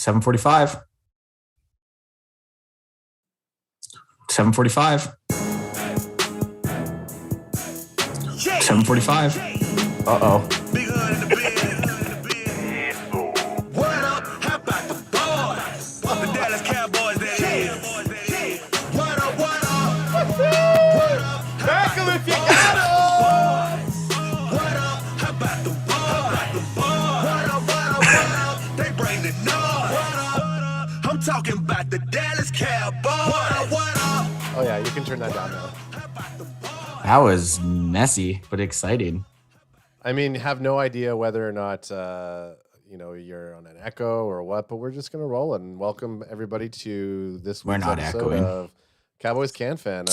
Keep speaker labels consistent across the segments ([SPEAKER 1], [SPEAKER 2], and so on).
[SPEAKER 1] 7:45. 7:45. 7:45. Uh-oh.
[SPEAKER 2] What up? How about the boys? The Dallas Cowboys, that is. What up? What up? What up? Back 'em if you got 'em. What up? How about the boys? What up? What up? What up? They bring the noise. What up? I'm talking about the Dallas Cowboys. What up? What up?
[SPEAKER 3] Oh yeah, you can turn that down now.
[SPEAKER 1] That was messy, but exciting.
[SPEAKER 3] I mean, have no idea whether or not you're on an echo or what, but we're just gonna roll it and welcome everybody to this week's episode of Cowboys CanFan.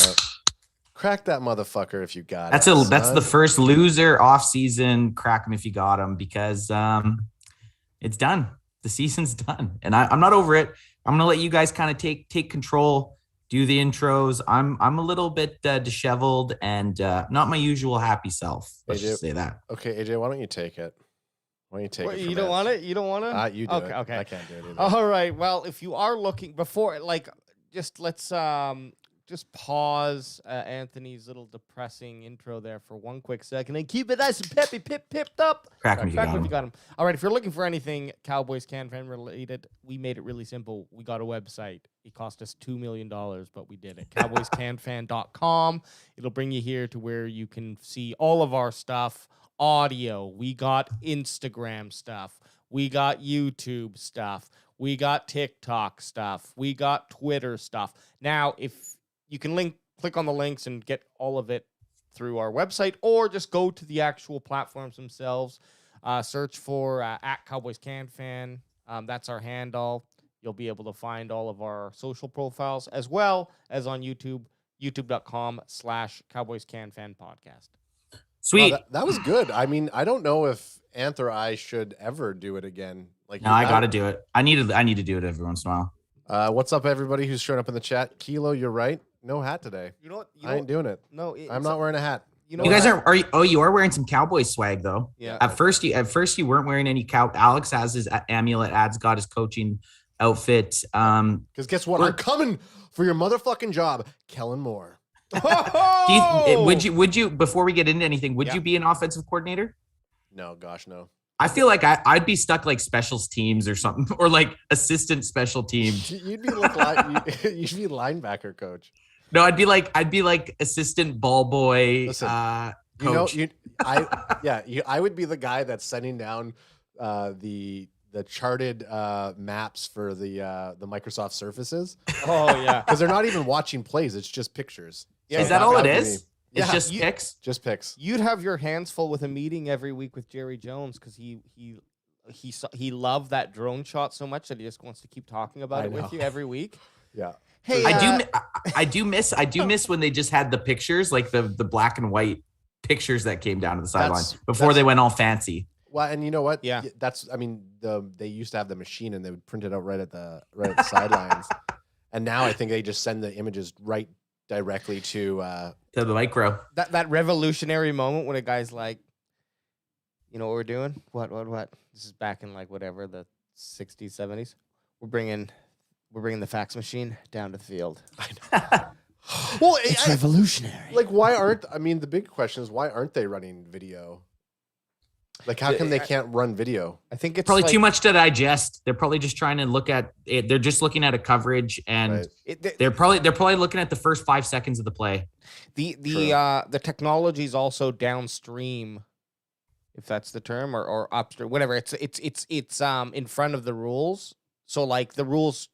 [SPEAKER 3] Crack that motherfucker if you got
[SPEAKER 1] it. That's the first loser off season. Crack him if you got him, because it's done. The season's done, and I'm not over it. I'm gonna let you guys kind of take control. Do the intros. I'm a little bit disheveled and not my usual happy self. Let's just say that.
[SPEAKER 3] Okay, AJ, why don't you take it? Why don't you take it?
[SPEAKER 4] You don't want it? You don't want it?
[SPEAKER 3] You do it.
[SPEAKER 4] Okay.
[SPEAKER 3] I can't do it either.
[SPEAKER 4] All right. Well, if you are looking before, let's just pause Anthony's little depressing intro there for one quick second and keep it nice and peppy, pipped up.
[SPEAKER 1] Crack him if you got him.
[SPEAKER 4] All right. If you're looking for anything Cowboys CanFan related, we made it really simple. We got a website. It cost us $2 million, but we did it. CowboysCanFan.com. It'll bring you here to where you can see all of our stuff. Audio. We got Instagram stuff. We got YouTube stuff. We got TikTok stuff. We got Twitter stuff. Now, if you can click on the links and get all of it through our website, or just go to the actual platforms themselves. Search for at Cowboys CanFan. That's our handle. You'll be able to find all of our social profiles as well as on YouTube, youtube.com/Cowboys CanFan podcast.
[SPEAKER 1] Sweet.
[SPEAKER 3] Well, that was good. I mean, I don't know if Anth or I should ever do it again.
[SPEAKER 1] No, I got to do it. I need to do it every once in a
[SPEAKER 3] while. What's up, everybody who's showing up in the chat? Kilo, you're right. No hat today.
[SPEAKER 4] You know what?
[SPEAKER 3] I ain't doing it.
[SPEAKER 4] No,
[SPEAKER 3] I'm not wearing a hat.
[SPEAKER 1] You guys you are wearing some Cowboys swag though.
[SPEAKER 4] Yeah.
[SPEAKER 1] At first you weren't wearing any Alex has his amulet. Ad's got his coaching outfit.
[SPEAKER 3] Because guess what? I'm coming for your motherfucking job, Kellen Moore.
[SPEAKER 1] Would you before we get into anything, would you be an offensive coordinator?
[SPEAKER 3] No, gosh, no.
[SPEAKER 1] I feel like I'd be stuck like specials teams or something, or like assistant special teams.
[SPEAKER 3] You'd be you'd be linebacker coach.
[SPEAKER 1] No, I'd be like assistant ball boy.
[SPEAKER 3] Listen,
[SPEAKER 1] coach.
[SPEAKER 3] I would be the guy that's sending down the charted maps for the Microsoft Surfaces.
[SPEAKER 4] Oh yeah,
[SPEAKER 3] because they're not even watching plays; it's just pictures.
[SPEAKER 1] Yeah, is that all it is? It's just picks.
[SPEAKER 3] Just picks.
[SPEAKER 4] You'd have your hands full with a meeting every week with Jerry Jones because he loved that drone shot so much that he just wants to keep talking about it with you every week.
[SPEAKER 3] Yeah.
[SPEAKER 4] Hey,
[SPEAKER 1] I do miss when they just had the pictures, like the black and white pictures that came down to the sideline before they went all fancy.
[SPEAKER 3] Well, and you know what?
[SPEAKER 4] Yeah.
[SPEAKER 3] They used to have the machine and they would print it out right at the sidelines. And now I think they just send the images right directly to
[SPEAKER 1] the micro.
[SPEAKER 4] That revolutionary moment when a guy's like, you know what we're doing? What? This is back in like whatever, the 60s, 70s. We're bringing the fax machine down to the field.
[SPEAKER 3] I know. Well,
[SPEAKER 4] it's revolutionary.
[SPEAKER 3] Like, the big question is, why aren't they running video? Like, how come they can't run video?
[SPEAKER 4] I think it's
[SPEAKER 1] probably too much to digest. They're probably just trying to look at it. They're just looking at a coverage, and they're probably looking at the first 5 seconds of the play.
[SPEAKER 4] The technology is also downstream, if that's the term, or upstream, whatever. It's in front of the rules. So like the rules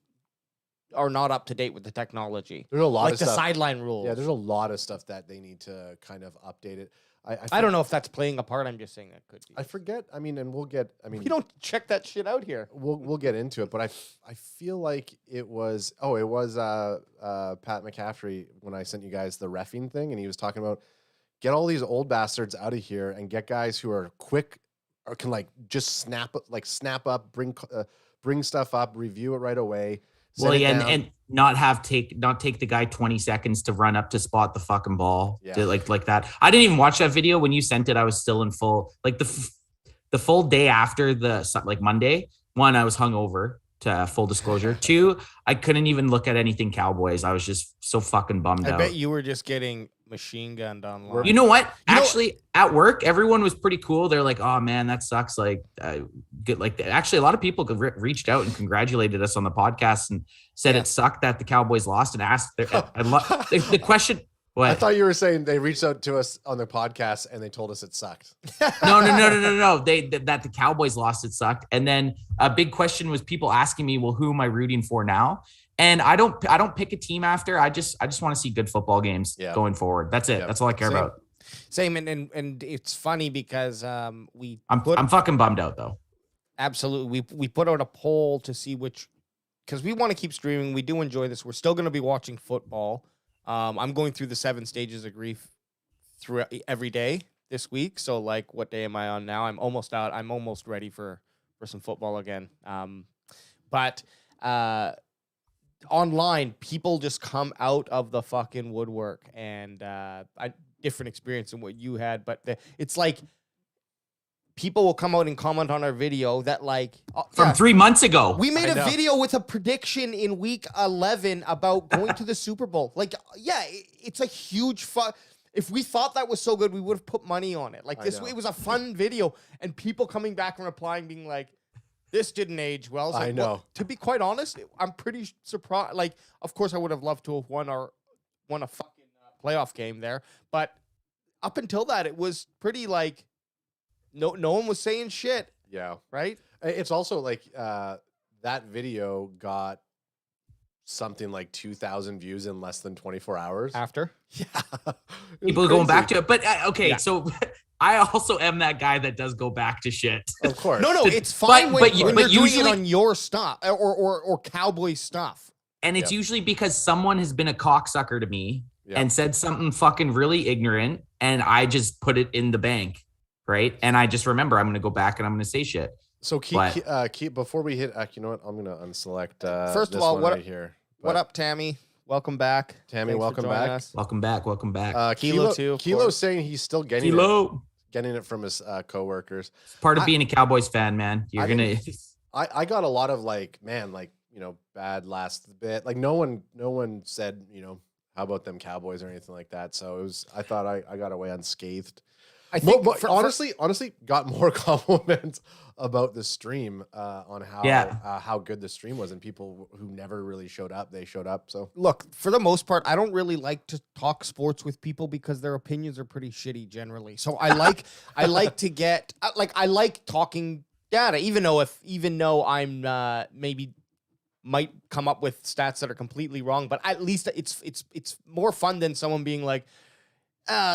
[SPEAKER 4] are not up to date with the technology.
[SPEAKER 3] There's a lot of
[SPEAKER 4] stuff. Like the sideline rules.
[SPEAKER 3] Yeah, there's a lot of stuff that they need to kind of update it.
[SPEAKER 4] I don't know if that's playing a part. I'm just saying that could be.
[SPEAKER 3] I forget. We
[SPEAKER 4] don't check that shit out here.
[SPEAKER 3] We'll get into it, but I feel like it was Pat McCaffrey when I sent you guys the reffing thing, and he was talking about get all these old bastards out of here and get guys who are quick or can like just snap up, bring stuff up, review it right away.
[SPEAKER 1] Well, and not take the guy 20 seconds to run up to spot the fucking ball. Yeah. Like that. I didn't even watch that video when you sent it. I was still in full, like the full day after the Monday one. I was hungover to full disclosure. 2, I couldn't even look at anything Cowboys. I was just so fucking bummed out.
[SPEAKER 4] I bet you were just getting machine gunned online.
[SPEAKER 1] You know what? Actually, at work, everyone was pretty cool. They're like, "Oh man, that sucks." Like, good. Like, actually, a lot of people reached out and congratulated us on the podcast and said it sucked that the Cowboys lost and asked. The question. What?
[SPEAKER 3] I thought you were saying they reached out to us on the podcast and they told us it sucked.
[SPEAKER 1] No. That the Cowboys lost, it sucked. And then a big question was people asking me, well, who am I rooting for now? And I don't pick a team after. I just want to see good football games going forward. That's it. That's all I care about.
[SPEAKER 4] Same. And it's funny because I'm
[SPEAKER 1] fucking bummed out though.
[SPEAKER 4] Absolutely. We put out a poll to see because we want to keep streaming. We do enjoy this. We're still going to be watching football. I'm going through the 7 stages of grief through every day this week. So like, what day am I on now? I'm almost out. I'm almost ready for some football again. But online, people just come out of the fucking woodwork, and different experience than what you had. But it's like people will come out and comment on our video that like
[SPEAKER 1] from 3 months ago.
[SPEAKER 4] We made a video with a prediction in week 11 about going to the Super Bowl. Like, it's a huge if we thought that was so good, we would have put money on it. Like it was a fun video, and people coming back and replying being like, this didn't age well. So,
[SPEAKER 3] I know.
[SPEAKER 4] Well, to be quite honest, I'm pretty surprised. Like, of course, I would have loved to have won a fucking playoff game there. But up until that, it was pretty like, no one was saying shit.
[SPEAKER 3] Yeah.
[SPEAKER 4] Right?
[SPEAKER 3] It's also like that video got something like 2,000 views in less than 24 hours.
[SPEAKER 4] After?
[SPEAKER 3] Yeah.
[SPEAKER 1] People are going back to it. But so I also am that guy that does go back to shit.
[SPEAKER 3] Of course.
[SPEAKER 4] No, it's fine when you're doing
[SPEAKER 1] usually,
[SPEAKER 4] it on your stuff or Cowboy stuff.
[SPEAKER 1] And it's usually because someone has been a cocksucker to me and said something fucking really ignorant, and I just put it in the bank. Right. And I just remember I'm going to go back and I'm going to say shit.
[SPEAKER 3] So keep before we hit, you know what? I'm going to unselect.
[SPEAKER 4] First of all, what
[SPEAKER 3] up,
[SPEAKER 4] Tammy? Welcome back.
[SPEAKER 3] Tammy, welcome back.
[SPEAKER 1] Welcome back.
[SPEAKER 3] Kilo too. Kilo's saying he's still getting it from his coworkers.
[SPEAKER 1] It's part of being a Cowboys fan, man.
[SPEAKER 3] I got a lot of bad last bit. Like no one said, how about them Cowboys or anything like that. So I thought I got away unscathed. I think honestly, got more compliments about the stream on how good the stream was, and people who never really showed up, they showed up. So
[SPEAKER 4] look, for the most part, I don't really like to talk sports with people because their opinions are pretty shitty generally. So I like I like talking data, even though I'm maybe might come up with stats that are completely wrong, but at least it's more fun than someone being like,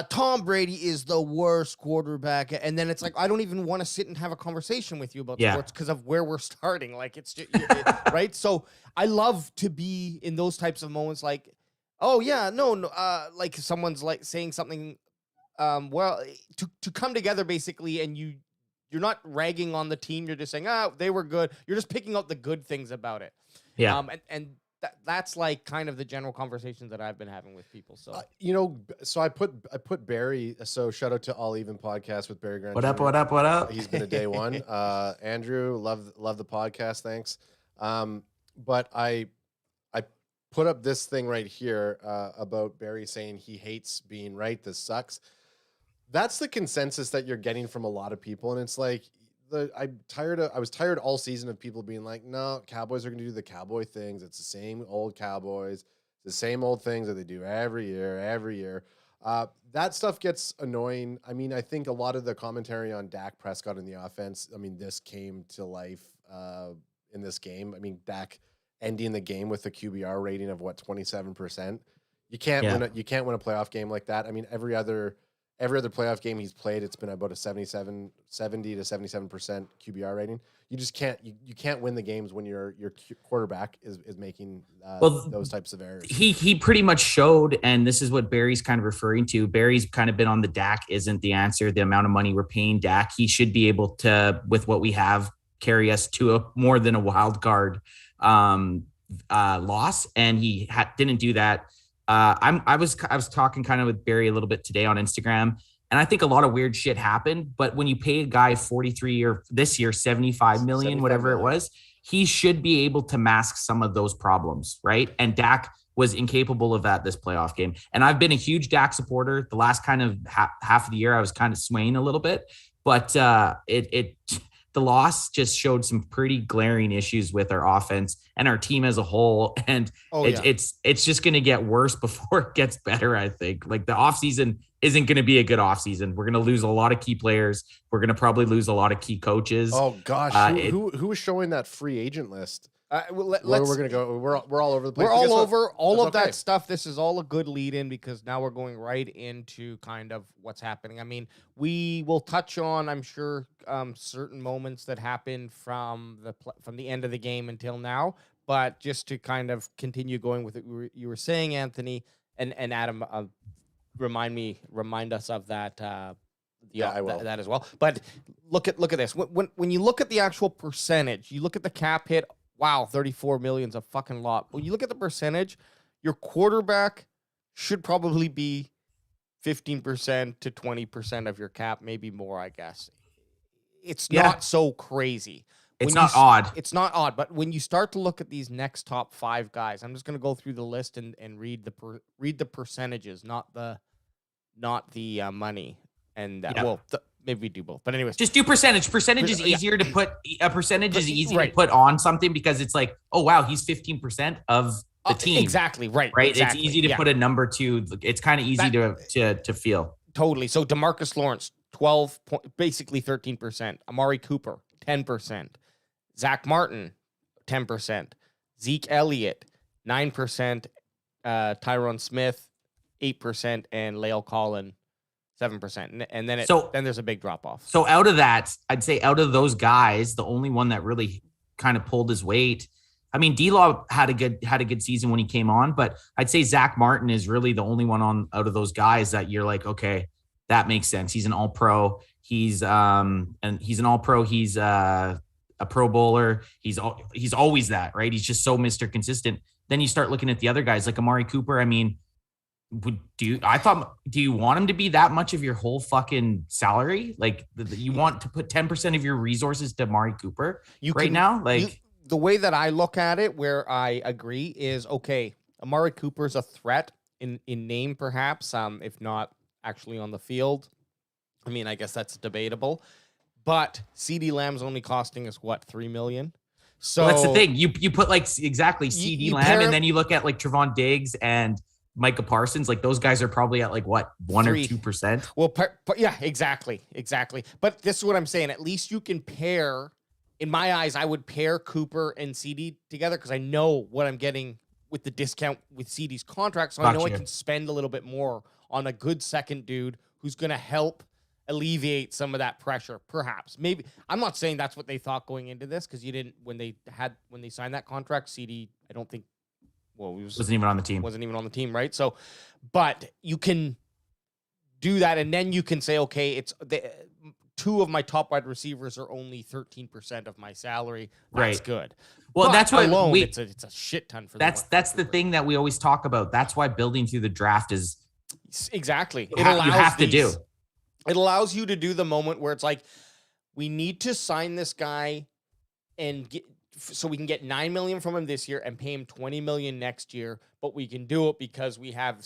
[SPEAKER 4] Tom Brady is the worst quarterback, and then it's like I don't even want to sit and have a conversation with you about sports because of where we're starting. Like it's just, right. So I love to be in those types of moments. Like, oh yeah, no, like someone's like saying something, to come together basically, and you're not ragging on the team. You're just saying, they were good. You're just picking out the good things about it.
[SPEAKER 1] Yeah.
[SPEAKER 4] That's like kind of the general conversations that I've been having with people. So,
[SPEAKER 3] so I put Barry. So shout out to All Even Podcast with Barry Grant.
[SPEAKER 1] What up?
[SPEAKER 3] He's been a day one. Andrew, love the podcast. Thanks. But I put up this thing right here about Barry saying he hates being right. This sucks. That's the consensus that you're getting from a lot of people. And it's like, I was tired all season of people being like, no, Cowboys are going to do the Cowboy things. It's the same old Cowboys, the same old things that they do every year. That stuff gets annoying. I mean, I think a lot of the commentary on Dak Prescott in the offense, I mean, this came to life in this game. I mean, Dak ending the game with a QBR rating of 27%. You can't win a playoff game like that. I mean, every other playoff game he's played, it's been about a 70 to 77% QBR rating. You just can't win the games when your quarterback is making those types of errors.
[SPEAKER 1] He pretty much showed, and this is what Barry's kind of referring to. Barry's kind of been on the Dak isn't the answer. The amount of money we're paying Dak, he should be able to, with what we have, carry us to a more than a wild card loss, and he didn't do that. I was talking kind of with Barry a little bit today on Instagram, and I think a lot of weird shit happened. But when you pay a guy 43 or this year 75 million, whatever it was, he should be able to mask some of those problems, right? And Dak was incapable of that this playoff game. And I've been a huge Dak supporter. The last kind of half of the year, I was kind of swaying a little bit, but the loss just showed some pretty glaring issues with our offense and our team as a whole. And it's just going to get worse before it gets better, I think. Like, the offseason isn't going to be a good offseason. We're going to lose a lot of key players. We're going to probably lose a lot of key coaches.
[SPEAKER 3] Oh, gosh. Who was showing that free agent list? We're going to go. We're all over the place.
[SPEAKER 4] We're all over all of that stuff. This is all a good lead in, because now we're going right into kind of what's happening. I mean, we will touch on, I'm sure, certain moments that happened from the end of the game until now. But just to kind of continue going with it, you were saying, Anthony and Adam, remind us of that.
[SPEAKER 3] I will.
[SPEAKER 4] That as well. But look at this. When you look at the actual percentage, you look at the cap hit. Wow, 34 million is a fucking lot. When you look at the percentage, your quarterback should probably be 15% to 20% of your cap, maybe more, I guess. It's not so crazy.
[SPEAKER 1] It's not odd.
[SPEAKER 4] It's not odd, but when you start to look at these next top 5 guys, I'm just going to go through the list and read the percentages, not the money. And maybe we do both, but anyways,
[SPEAKER 1] just do percentage. Percentage is easier to put. A percentage is easy to put on something, because it's like, oh wow, he's 15% of the team.
[SPEAKER 4] Exactly right.
[SPEAKER 1] Exactly. It's easy to put a number to. It's kind of easy to feel.
[SPEAKER 4] Totally. So DeMarcus Lawrence, 12, basically 13%. Amari Cooper, 10%. Zach Martin, 10%. Zeke Elliott, 9%. Tyron Smith, 8%, and Lael Collin, 7%. And then then there's a big drop off.
[SPEAKER 1] So out of that, I'd say out of those guys, the only one that really kind of pulled his weight, I mean, D-Law had a good season when he came on, but I'd say Zach Martin is really the only one out of those guys that you're like, okay, that makes sense. He's an all-pro. He's an all-pro. He's a Pro Bowler. He's always that, right? He's just so Mr. Consistent. Then you start looking at the other guys like Amari Cooper. I mean, do you want him to be that much of your whole fucking salary? Like, you want to put 10% of your resources to Amari Cooper now? Like,
[SPEAKER 4] the way that I look at it, where I agree, is okay. Amari Cooper's a threat in name, perhaps, if not actually on the field. I mean, I guess that's debatable. But CeeDee Lamb's only costing us what, $3 million? So
[SPEAKER 1] that's the thing. You put like exactly CeeDee Lamb, and then you look at like Trevon Diggs and Micah Parsons, like those guys are probably at like what, 1 or 2%.
[SPEAKER 4] Well, yeah, exactly. But this is what I'm saying. At least you can pair. In my eyes, I would pair Cooper and CD together, because I know what I'm getting with the discount with CD's contract. So I know I can spend a little bit more on a good second dude who's going to help alleviate some of that pressure. Perhaps, maybe. I'm not saying that's what they thought going into this, because you didn't when they signed that contract. CD, I don't think. Well, he wasn't even on the team. Wasn't even on the team, right? So, but you can do that, and then you can say, okay, it's two of my top wide receivers are only 13% of my salary. That's good.
[SPEAKER 1] Well,
[SPEAKER 4] but
[SPEAKER 1] that's why
[SPEAKER 4] alone, it's a shit ton for
[SPEAKER 1] that's the thing that we always talk about. That's why building through the draft is
[SPEAKER 4] exactly.
[SPEAKER 1] You have to do.
[SPEAKER 4] It allows you to do the moment where it's like, we need to sign this guy and get. So we can get $9 million from him this year and pay him $20 million next year, but we can do it because we have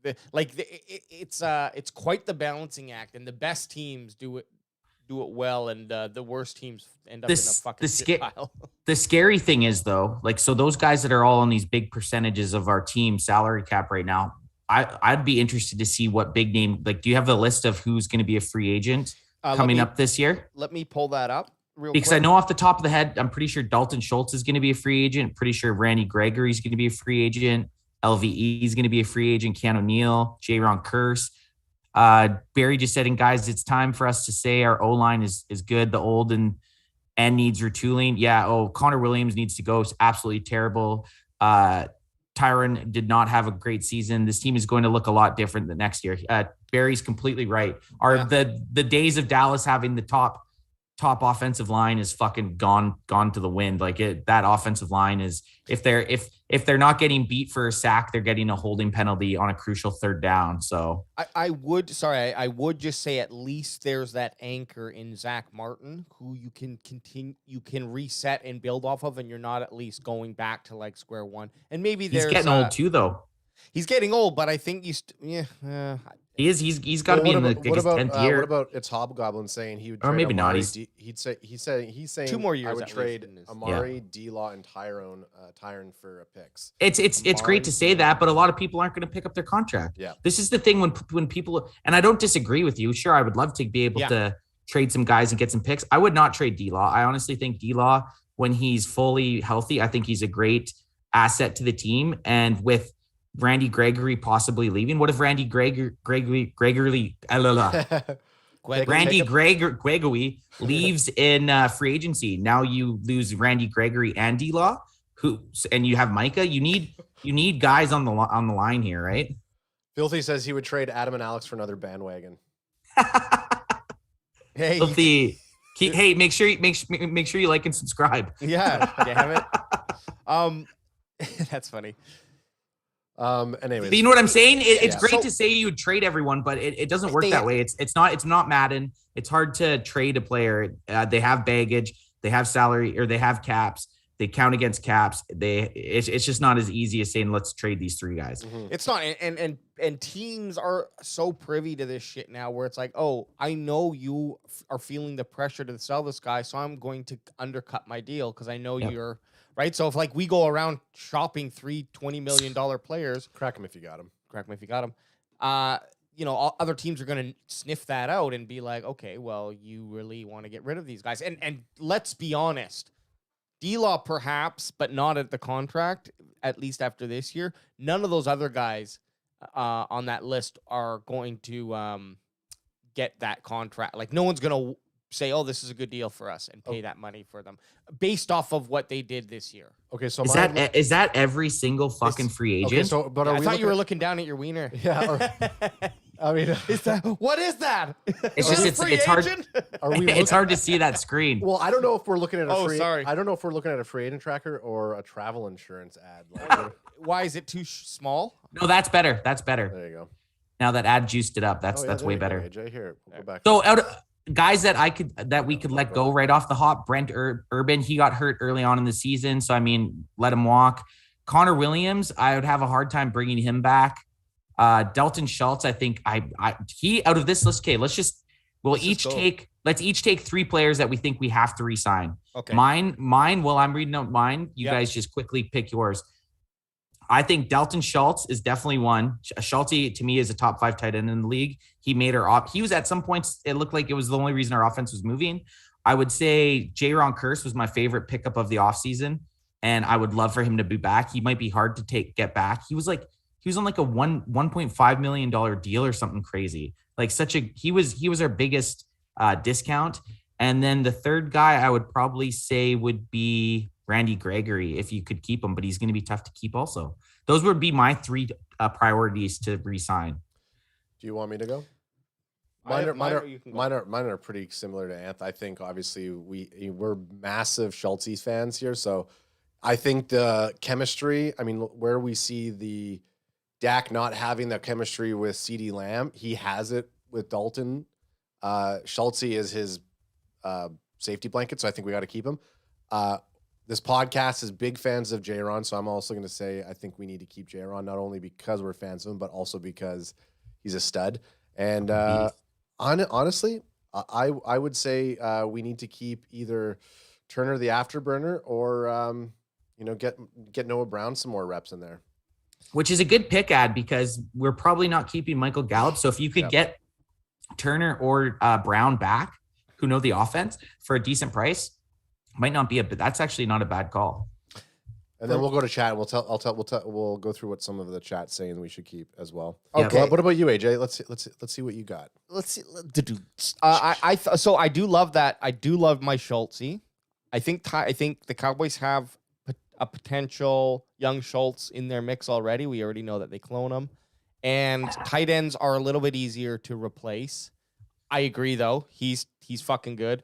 [SPEAKER 4] it's quite the balancing act, and the best teams do it well, and the worst teams end up in a fucking shit pile.
[SPEAKER 1] The scary thing is though, like, so those guys that are all on these big percentages of our team salary cap right now, I'd be interested to see what big name, like, do you have a list of who's going to be a free agent coming up this year?
[SPEAKER 4] Let me pull that up.
[SPEAKER 1] Because I know off the top of the head, I'm pretty sure Dalton Schultz is going to be a free agent. Pretty sure Randy Gregory is going to be a free agent. LVE is going to be a free agent. Keanu Neal, Jaron Kearse. Barry just said, guys, it's time for us to say our O-line is good. The old and needs retooling. Yeah. Oh, Connor Williams needs to go. It's absolutely terrible. Tyron did not have a great season. This team is going to look a lot different the next year. Barry's completely right. The days of Dallas having the top top offensive line is fucking gone to the wind. Like that offensive line is, if they're not getting beat for a sack, they're getting a holding penalty on a crucial third down. So
[SPEAKER 4] I would just say at least there's that anchor in Zach Martin who you can reset and build off of, and you're not at least going back to like square one. And maybe
[SPEAKER 1] he's getting old too, though.
[SPEAKER 4] He's getting old, but I think
[SPEAKER 1] he is. He's got to be in his 10th year.
[SPEAKER 3] What about it's Hobgoblin saying he would trade
[SPEAKER 1] or maybe
[SPEAKER 3] Amari,
[SPEAKER 1] not?
[SPEAKER 3] He's saying
[SPEAKER 4] 2 more years.
[SPEAKER 3] I would trade
[SPEAKER 4] least
[SPEAKER 3] Amari, D-Law, and Tyron for picks.
[SPEAKER 1] It's great to say that, but a lot of people aren't going to pick up their contract.
[SPEAKER 3] Yeah,
[SPEAKER 1] this is the thing when people, and I don't disagree with you. Sure, I would love to be able to trade some guys and get some picks. I would not trade D-Law. I honestly think D-Law, when he's fully healthy, I think he's a great asset to the team. And with Randy Gregory possibly leaving, what if Randy Gregory leaves in free agency? Now you lose Randy Gregory and D-Law, and you have Micah. You need guys on the line here, right?
[SPEAKER 3] Filthy says he would trade Adam and Alex for another bandwagon.
[SPEAKER 4] Hey,
[SPEAKER 1] Filthy. Hey, make sure you like and subscribe.
[SPEAKER 4] Yeah, damn it. That's funny.
[SPEAKER 3] Anyways,
[SPEAKER 1] you know what I'm saying? It's great to say you would trade everyone, but it doesn't work that way. It's not Madden. It's hard to trade a player. They have baggage, they have salary, or they have caps. They count against caps. It's just not as easy as saying let's trade these 3 guys.
[SPEAKER 3] Mm-hmm.
[SPEAKER 4] It's not, and teams are so privy to this shit now, where it's like, oh, I know you are feeling the pressure to sell this guy, so I'm going to undercut my deal because I know you're. Right, so if like we go around shopping 3 $20 million players,
[SPEAKER 3] crack him if you got him.
[SPEAKER 4] Other teams are going to sniff that out and be like, okay, well, you really want to get rid of these guys. And let's be honest, D-Law perhaps, but not at the contract, at least after this year. None of those other guys on that list are going to get that contract. Like no one's going to say, oh, this is a good deal for us and pay that money for them based off of what they did this year.
[SPEAKER 3] Okay, so
[SPEAKER 1] is that every single fucking free agent?
[SPEAKER 3] Okay, so but
[SPEAKER 4] I thought you were looking down at your wiener.
[SPEAKER 3] Yeah. I mean,
[SPEAKER 4] what is that?
[SPEAKER 1] It's just it's hard. It's hard to see that screen.
[SPEAKER 3] Well, I don't know if we're looking at
[SPEAKER 4] sorry.
[SPEAKER 3] I don't know if we're looking at a free agent tracker or a travel insurance ad. Like,
[SPEAKER 4] why is it too small?
[SPEAKER 1] No, that's better.
[SPEAKER 3] There you go.
[SPEAKER 1] Now that ad juiced it up, that's way better.
[SPEAKER 3] AJ, here, we'll go back.
[SPEAKER 1] So guys that we could let go right off the hop. Brent Urban, he got hurt early on in the season, so I mean, let him walk. Connor Williams, I would have a hard time bringing him back. Dalton Schultz, I think he out of this list. Okay, let's each take 3 players that we think we have to re-sign.
[SPEAKER 4] Okay.
[SPEAKER 1] Mine. While I'm reading out mine, you guys just quickly pick yours. I think Dalton Schultz is definitely one. Schultz, to me, is a top 5 tight end in the league. He made he was at some points, it looked like it was the only reason our offense was moving. I would say J-Ron Curse was my favorite pickup of the offseason, and I would love for him to be back. He might be hard to get back. He was on like a $1.5 million deal or something crazy. Like he was our biggest discount. And then the third guy I would probably say would be Randy Gregory, if you could keep him, but he's going to be tough to keep also. Those would be my 3 priorities to re-sign.
[SPEAKER 3] Do you want me to go? Mine are pretty similar to Anth. I think obviously we're massive Schultz fans here, so I think the chemistry. I mean, where we see the Dak not having the chemistry with CeeDee Lamb, he has it with Dalton. Schultz is his safety blanket, so I think we got to keep him. This podcast is big fans of J-Ron, so I'm also going to say I think we need to keep J-Ron, not only because we're fans of him, but also because he's a stud. And honestly, I would say we need to keep either Turner the afterburner or get Noah Brown some more reps in there.
[SPEAKER 1] Which is a good pick, Ad, because we're probably not keeping Michael Gallup. So if you could get Turner or Brown back, who know the offense, for a decent price, might not be but that's actually not a bad call.
[SPEAKER 3] And then we'll go to chat. We'll go through what some of the chat's saying we should keep as well.
[SPEAKER 4] Okay.
[SPEAKER 3] What about you, AJ? Let's see what you got.
[SPEAKER 4] Let's see. So I do love that. I do love my Schultz. I think the Cowboys have a potential young Schultz in their mix already. We already know that they clone him, and tight ends are a little bit easier to replace. I agree, though. He's fucking good.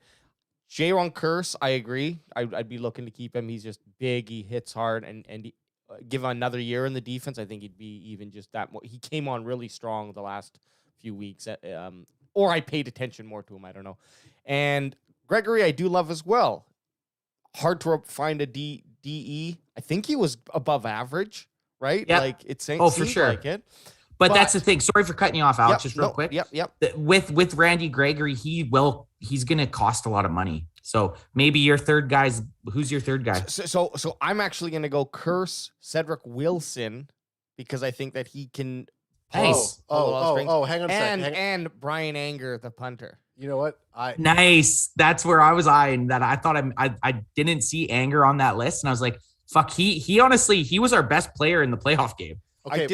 [SPEAKER 4] Jaron Curse, I agree. I'd be looking to keep him. He's just big. He hits hard, and he, give him another year in the defense, I think he'd be even just that more. He came on really strong the last few weeks, or I paid attention more to him. I don't know. And Gregory, I do love as well. Hard to find a DE. I think he was above average, right?
[SPEAKER 1] Yep.
[SPEAKER 4] Like it seems
[SPEAKER 1] for sure.
[SPEAKER 4] like it.
[SPEAKER 1] But that's the thing. Sorry for cutting you off, Alex. Just real quick.
[SPEAKER 4] Yep.
[SPEAKER 1] With Randy Gregory, he's going to cost a lot of money. So maybe your third guy's. Who's your third guy?
[SPEAKER 4] So I'm actually going to go Curse Cedric Wilson because I think that he can.
[SPEAKER 1] Nice.
[SPEAKER 3] Hang on a second.
[SPEAKER 4] And Brian Anger, the punter.
[SPEAKER 3] You know what?
[SPEAKER 1] Nice. That's where I was eyeing that. I thought I didn't see Anger on that list, and I was like, fuck. He honestly was our best player in the playoff game.
[SPEAKER 3] Okay,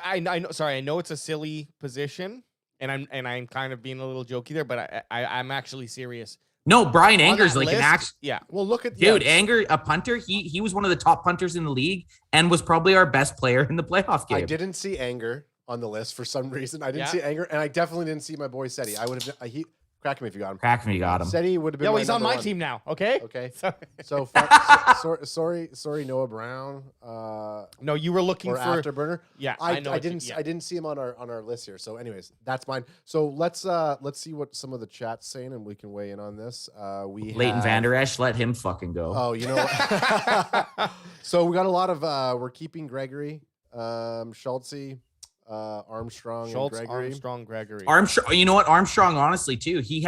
[SPEAKER 4] I know. Sorry, I know it's a silly position, and I'm kind of being a little jokey there, but I'm actually serious.
[SPEAKER 1] No, Brian Anger's like
[SPEAKER 4] list,
[SPEAKER 1] an actual.
[SPEAKER 4] Yeah.
[SPEAKER 3] Well, look at
[SPEAKER 1] Dude, Anger, a punter. He was one of the top punters in the league and was probably our best player in the playoff game.
[SPEAKER 3] I didn't see Anger on the list for some reason. I didn't see Anger, and I definitely didn't see my boy Seti. I would have. Crack him if you got him.
[SPEAKER 1] Crack me, you got him.
[SPEAKER 3] Seti would have been.
[SPEAKER 4] Yeah, well,
[SPEAKER 3] my
[SPEAKER 4] he's on
[SPEAKER 3] number
[SPEAKER 4] my
[SPEAKER 3] one.
[SPEAKER 4] team now. Okay.
[SPEAKER 3] Okay.
[SPEAKER 4] Sorry.
[SPEAKER 3] Sorry, Noah Brown.
[SPEAKER 4] No, you were looking
[SPEAKER 3] or
[SPEAKER 4] for
[SPEAKER 3] Afterburner.
[SPEAKER 4] Yeah,
[SPEAKER 3] I
[SPEAKER 4] know.
[SPEAKER 3] I didn't see him on our list here. So, anyways, that's mine. So let's see what some of the chat's saying, and we can weigh in on this.
[SPEAKER 1] Leighton Vander Esch, let him fucking go.
[SPEAKER 3] Oh, you know what? So we got a lot of we're keeping Gregory, Schultze, Armstrong,
[SPEAKER 4] Schultz,
[SPEAKER 3] and Gregory.
[SPEAKER 4] Gregory.
[SPEAKER 1] Armstrong, you know what? Armstrong, honestly, too, he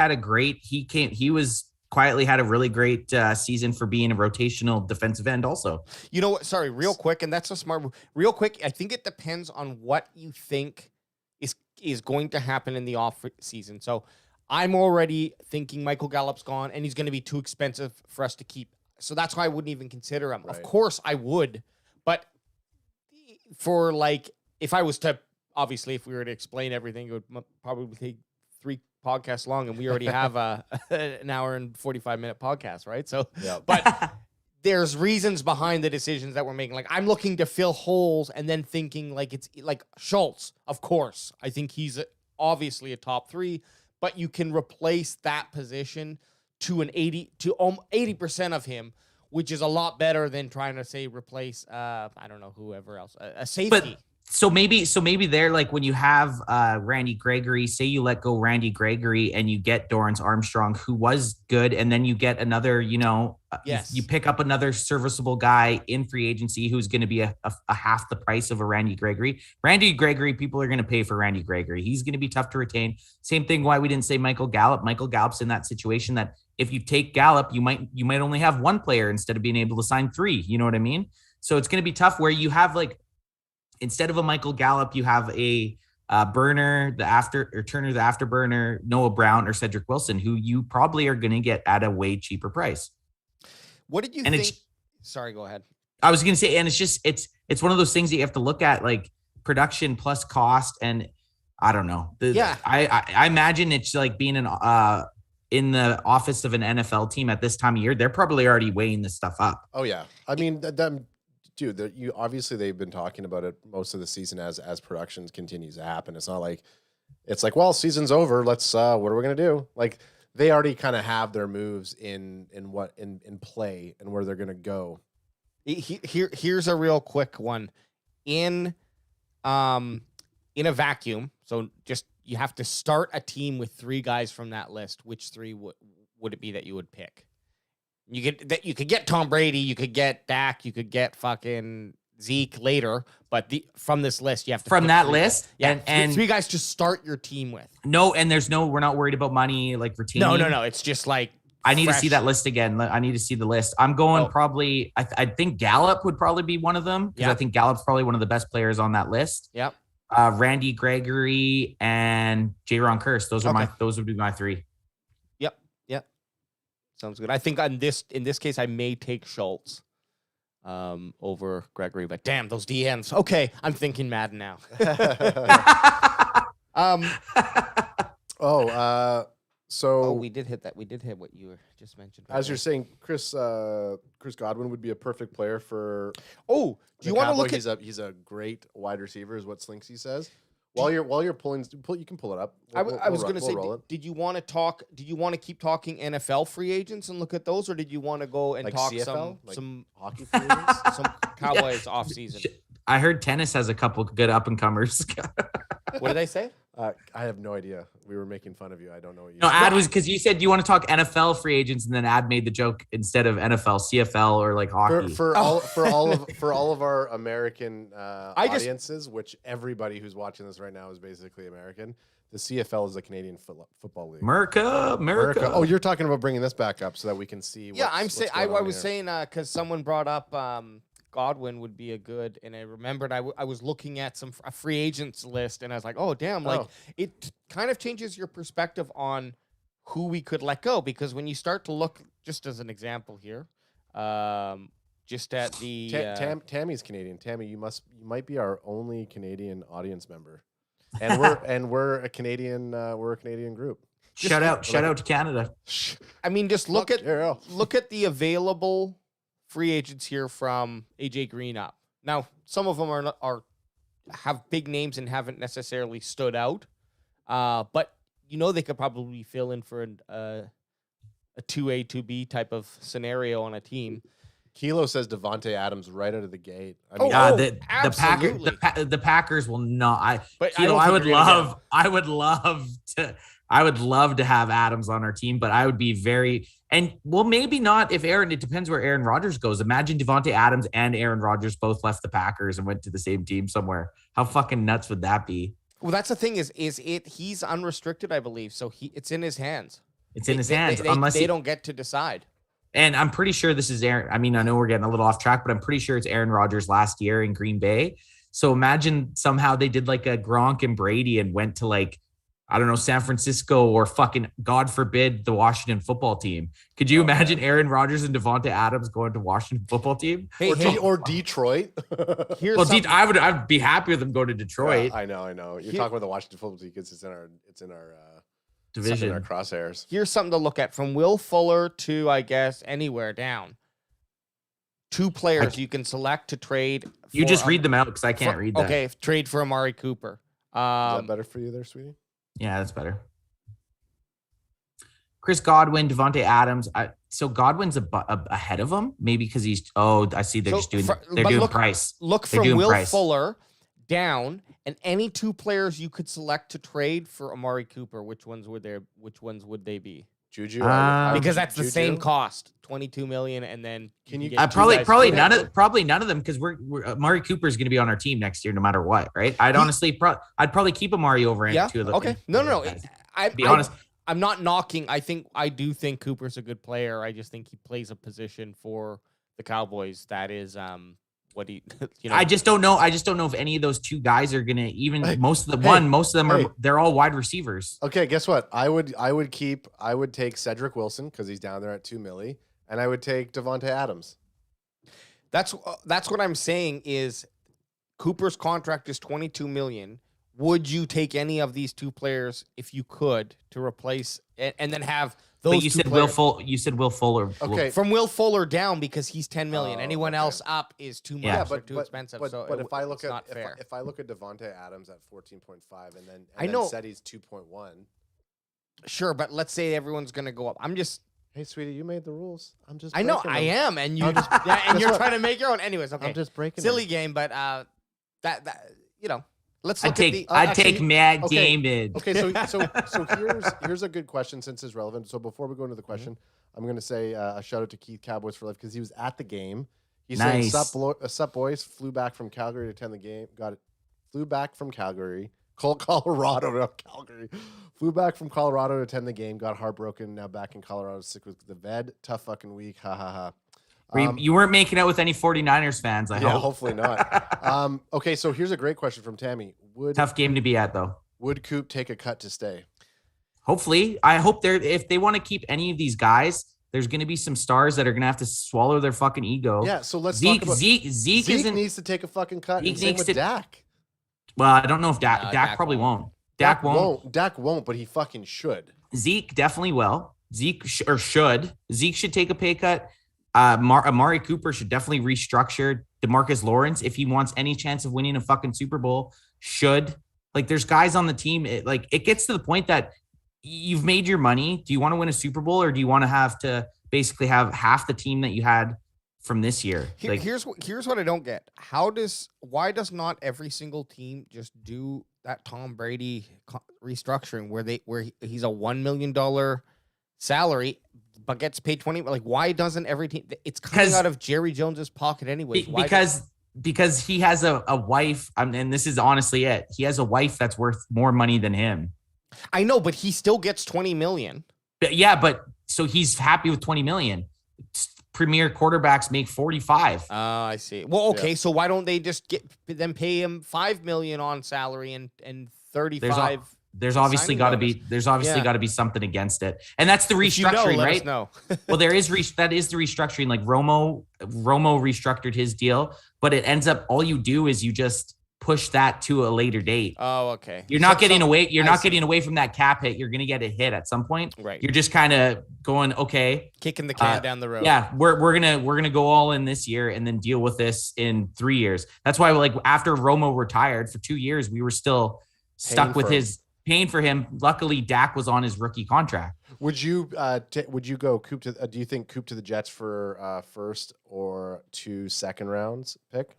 [SPEAKER 1] was quietly had a really great season for being a rotational defensive end also.
[SPEAKER 4] You know what? Sorry, real quick, and that's a smart move. Real quick, I think it depends on what you think is going to happen in the off season. So I'm already thinking Michael Gallup's gone, and he's going to be too expensive for us to keep. So that's why I wouldn't even consider him.
[SPEAKER 3] Right.
[SPEAKER 4] Of course I would, but for like, if I was to, obviously, if we were to explain everything, it would probably take 3 podcasts long, and we already have an hour and 45-minute podcast, right? So,
[SPEAKER 3] Yeah.
[SPEAKER 4] but there's reasons behind the decisions that we're making. Like, I'm looking to fill holes and then thinking like it's like Schultz, of course. I think he's obviously a top 3, but you can replace that position to 80% of him, which is a lot better than trying to say replace I don't know, whoever else, a safety.
[SPEAKER 1] So maybe they're like when you have Randy Gregory, say you let go Randy Gregory and you get Dorrance Armstrong, who was good, and then you get another,
[SPEAKER 4] Yes.
[SPEAKER 1] you pick up another serviceable guy in free agency who's going to be a half the price of a Randy Gregory. Randy Gregory, people are going to pay for Randy Gregory. He's going to be tough to retain. Same thing why we didn't say Michael Gallup. Michael Gallup's in that situation that if you take Gallup, you might only have 1 player instead of being able to sign 3. You know what I mean? So it's going to be tough where you have like, instead of a Michael Gallup, you have a Turner, the afterburner, Noah Brown, or Cedric Wilson, who you probably are going to get at a way cheaper price.
[SPEAKER 4] What did you think? Sorry, go ahead.
[SPEAKER 1] I was going to say, and it's one of those things that you have to look at, like production plus cost, and I don't know. I imagine it's like being in the office of an NFL team at this time of year. They're probably already weighing this stuff up.
[SPEAKER 3] Oh yeah, I mean them. Dude, they've been talking about it most of the season as production continues to happen. It's not like well, season's over. Let's what are we gonna do? Like they already kind of have their moves in play and where they're gonna go.
[SPEAKER 4] Here's a real quick one. In a vacuum, so just you have to start a team with 3 guys from that list. Which 3 would it be that you would pick? You could get Tom Brady, you could get Dak, you could get fucking Zeke later, but from this list you have to
[SPEAKER 1] from
[SPEAKER 4] pick
[SPEAKER 1] that
[SPEAKER 4] 3
[SPEAKER 1] list,
[SPEAKER 4] guys.
[SPEAKER 1] and
[SPEAKER 4] 3 guys to start your team with.
[SPEAKER 1] No, and we're not worried about money like retaining.
[SPEAKER 4] No. It's just like
[SPEAKER 1] I need to see that list again. I need to see the list. I'm going probably. I think Gallup would probably be one of them because I think Gallup's probably one of the best players on that list.
[SPEAKER 4] Yep.
[SPEAKER 1] Randy Gregory and Jaron Curse. Those would be my 3.
[SPEAKER 4] Sounds good. I think in this case, I may take Schultz over Gregory, but damn those DNs. Okay, I'm thinking Madden now.
[SPEAKER 3] So
[SPEAKER 4] we did hit that. We did hit what you were just mentioned.
[SPEAKER 3] As you're saying, Chris Godwin would be a perfect player for.
[SPEAKER 4] Oh, do you want to look at?
[SPEAKER 3] He's a great wide receiver, is what Slinksy says. While you're pulling, you can pull it up.
[SPEAKER 4] I was going to say,
[SPEAKER 3] roll it.
[SPEAKER 4] did you want to talk? Did you want to keep talking NFL free agents and look at those, or did you want to go and
[SPEAKER 3] Like
[SPEAKER 4] talk
[SPEAKER 3] CFL?
[SPEAKER 4] some
[SPEAKER 3] Hockey free agents?
[SPEAKER 4] some Cowboys off season?
[SPEAKER 1] I heard tennis has a couple good up and comers.
[SPEAKER 4] What did I say?
[SPEAKER 3] I have no idea. We were making fun of you. I don't know what you.
[SPEAKER 1] No, Ad was because you said you want to talk NFL free agents, and then Ad made the joke instead of NFL, CFL, or like hockey.
[SPEAKER 3] for all of our American audiences, which everybody who's watching this right now is basically American. The CFL is the Canadian Football League.
[SPEAKER 1] America.
[SPEAKER 3] Oh, you're talking about bringing this back up so that we can see.
[SPEAKER 4] I was saying because someone brought up Godwin would be a good, and I remembered I was looking at a free agents list, and I was like, oh damn, it kind of changes your perspective on who we could let go, because when you start to look, just as an example here, just at the
[SPEAKER 3] Tammy's Canadian. Tammy, you might be our only Canadian audience member, and we're a Canadian group.
[SPEAKER 1] Shout out to Canada.
[SPEAKER 4] I mean, just look at the available free agents here from AJ Green up. Now, some of them have big names and haven't necessarily stood out, but they could probably fill in for a 2A 2B type of scenario on a team.
[SPEAKER 3] Kilo says Devontae Adams right out of the gate. I
[SPEAKER 4] mean,
[SPEAKER 1] the Packers will not.
[SPEAKER 4] I
[SPEAKER 1] would love to have Adams on our team, but I would be very. And maybe not if it depends where Aaron Rodgers goes. Imagine Devontae Adams and Aaron Rodgers both left the Packers and went to the same team somewhere. How fucking nuts would that be?
[SPEAKER 4] Well, that's the thing he's unrestricted, I believe. So it's in his hands.
[SPEAKER 1] It's in his hands.
[SPEAKER 4] Unless they don't get to decide.
[SPEAKER 1] And I'm pretty sure this is Aaron. I mean, I know we're getting a little off track, but I'm pretty sure it's Aaron Rodgers' last year in Green Bay. So imagine somehow they did like a Gronk and Brady and went to like, I don't know, San Francisco or fucking, God forbid, the Washington football team. Could you imagine Aaron Rodgers and Devontae Adams going to Washington football team?
[SPEAKER 3] Or Detroit?
[SPEAKER 1] I'd be happy with them going to Detroit.
[SPEAKER 3] Yeah, I know. You're talking about the Washington football team because it's in our
[SPEAKER 1] division,
[SPEAKER 3] in our crosshairs.
[SPEAKER 4] Here's something to look at from Will Fuller to, I guess, anywhere down. 2 players you can select to trade.
[SPEAKER 1] You just read them out because I can't read that.
[SPEAKER 4] Okay, trade for Amari Cooper.
[SPEAKER 3] Is that better for you there, sweetie?
[SPEAKER 1] Yeah, that's better. Chris Godwin, Devontae Adams. So Godwin's ahead of him, maybe because he's. Oh, I see. They're doing price.
[SPEAKER 4] Look from Will Fuller down, and any 2 players you could select to trade for Amari Cooper. Which ones would they be?
[SPEAKER 3] Juju,
[SPEAKER 4] because that's the same cost, $22 million, and then
[SPEAKER 3] can you
[SPEAKER 1] get probably none of them because we're Amari Cooper is going to be on our team next year no matter what, right? I'd probably keep Amari over any 2 of them.
[SPEAKER 4] Okay, no.
[SPEAKER 1] Be honest.
[SPEAKER 4] I'm not knocking. I do think Cooper's a good player. I just think he plays a position for the Cowboys that is what he.
[SPEAKER 3] I
[SPEAKER 1] just don't know. If any of those 2 guys are gonna even. Most of them are. They're all wide receivers.
[SPEAKER 3] Okay, guess what? I would take Cedric Wilson because he's down there at $2 million, and I would take Devontae Adams.
[SPEAKER 4] That's what I'm saying is Cooper's contract is $22 million. Would you take any of these 2 players if you could to replace and then have those? But
[SPEAKER 1] you said Will Fuller.
[SPEAKER 3] Okay,
[SPEAKER 4] from Will Fuller down because he's $10 million. Anyone else up is too much or too expensive.
[SPEAKER 3] But if I look at Devontae Adams at 14.5 and then said he's 2.1.
[SPEAKER 4] Sure, but let's say everyone's gonna go up.
[SPEAKER 3] Hey, sweetie, you made the rules.
[SPEAKER 4] I know I am, and you just and you're trying to make your own. Anyways, okay.
[SPEAKER 3] I'm just breaking.
[SPEAKER 4] Silly game, but that. Let's look
[SPEAKER 1] I'd take Matt Damon.
[SPEAKER 3] Okay, so here's a good question since it's relevant. So before we go into the question, I'm going to say a shout out to Keith Cowboys for Life because he was at the game. He's saying, "Sup boys, flew back from Calgary to attend the game. Flew back from Calgary, Colorado to Calgary. Flew back from Colorado to attend the game. Got heartbroken. Now back in Colorado, sick with the vet. Tough fucking week. Ha ha ha."
[SPEAKER 1] You weren't making out with any 49ers fans, I hope.
[SPEAKER 3] Hopefully not. Okay, so here's a great question from Tammy.
[SPEAKER 1] Tough game to be at, though.
[SPEAKER 3] Would Coop take a cut to stay?
[SPEAKER 1] Hopefully. I hope if they want to keep any of these guys, there's going to be some stars that are going to have to swallow their fucking ego.
[SPEAKER 3] Yeah, so let's talk about
[SPEAKER 1] Zeke
[SPEAKER 3] needs to take a fucking cut. And same with Dak.
[SPEAKER 1] Well, I don't know if Dak probably won't. Dak
[SPEAKER 3] won't, but he fucking should.
[SPEAKER 1] Zeke definitely will. Zeke should take a pay cut. Amari Cooper should definitely restructure. DeMarcus Lawrence, if he wants any chance of winning a fucking Super Bowl, should. Like there's guys on the team. It gets to the point that you've made your money. Do you want to win a Super Bowl, or do you want to have to basically have half the team that you had from this year?
[SPEAKER 4] Here's what I don't get. Why does not every single team just do that Tom Brady restructuring where he's a $1 million salary but gets paid 20? Like, why doesn't every team? It's coming out of Jerry Jones's pocket anyways.
[SPEAKER 1] Because he has a wife, and this is honestly it. He has a wife that's worth more money than him.
[SPEAKER 4] I know, but he still gets $20 million.
[SPEAKER 1] But so he's happy with $20 million. Premier quarterbacks make 45.
[SPEAKER 4] Oh, I see. Well, okay, so why don't they just pay him $5 million on salary and 35?
[SPEAKER 1] There's obviously got to be something against it, and that's the restructuring,
[SPEAKER 4] let
[SPEAKER 1] right?
[SPEAKER 4] Us know.
[SPEAKER 1] Well, that is the restructuring. Like Romo restructured his deal, but it ends up all you do is you just push that to a later date.
[SPEAKER 4] Oh, okay.
[SPEAKER 1] You're not getting away. You're not getting away from that cap hit. You're going to get a hit at some point.
[SPEAKER 4] Right.
[SPEAKER 1] You're just kind of going, okay,
[SPEAKER 4] kicking the can down the road.
[SPEAKER 1] Yeah, we're gonna go all in this year and then deal with this in 3 years. That's why, like after Romo retired for 2 years, we were still stuck with paying for him. Luckily, Dak was on his rookie contract.
[SPEAKER 3] Would you go Coop to? Do you think Coop to the Jets for first or 2 second rounds pick?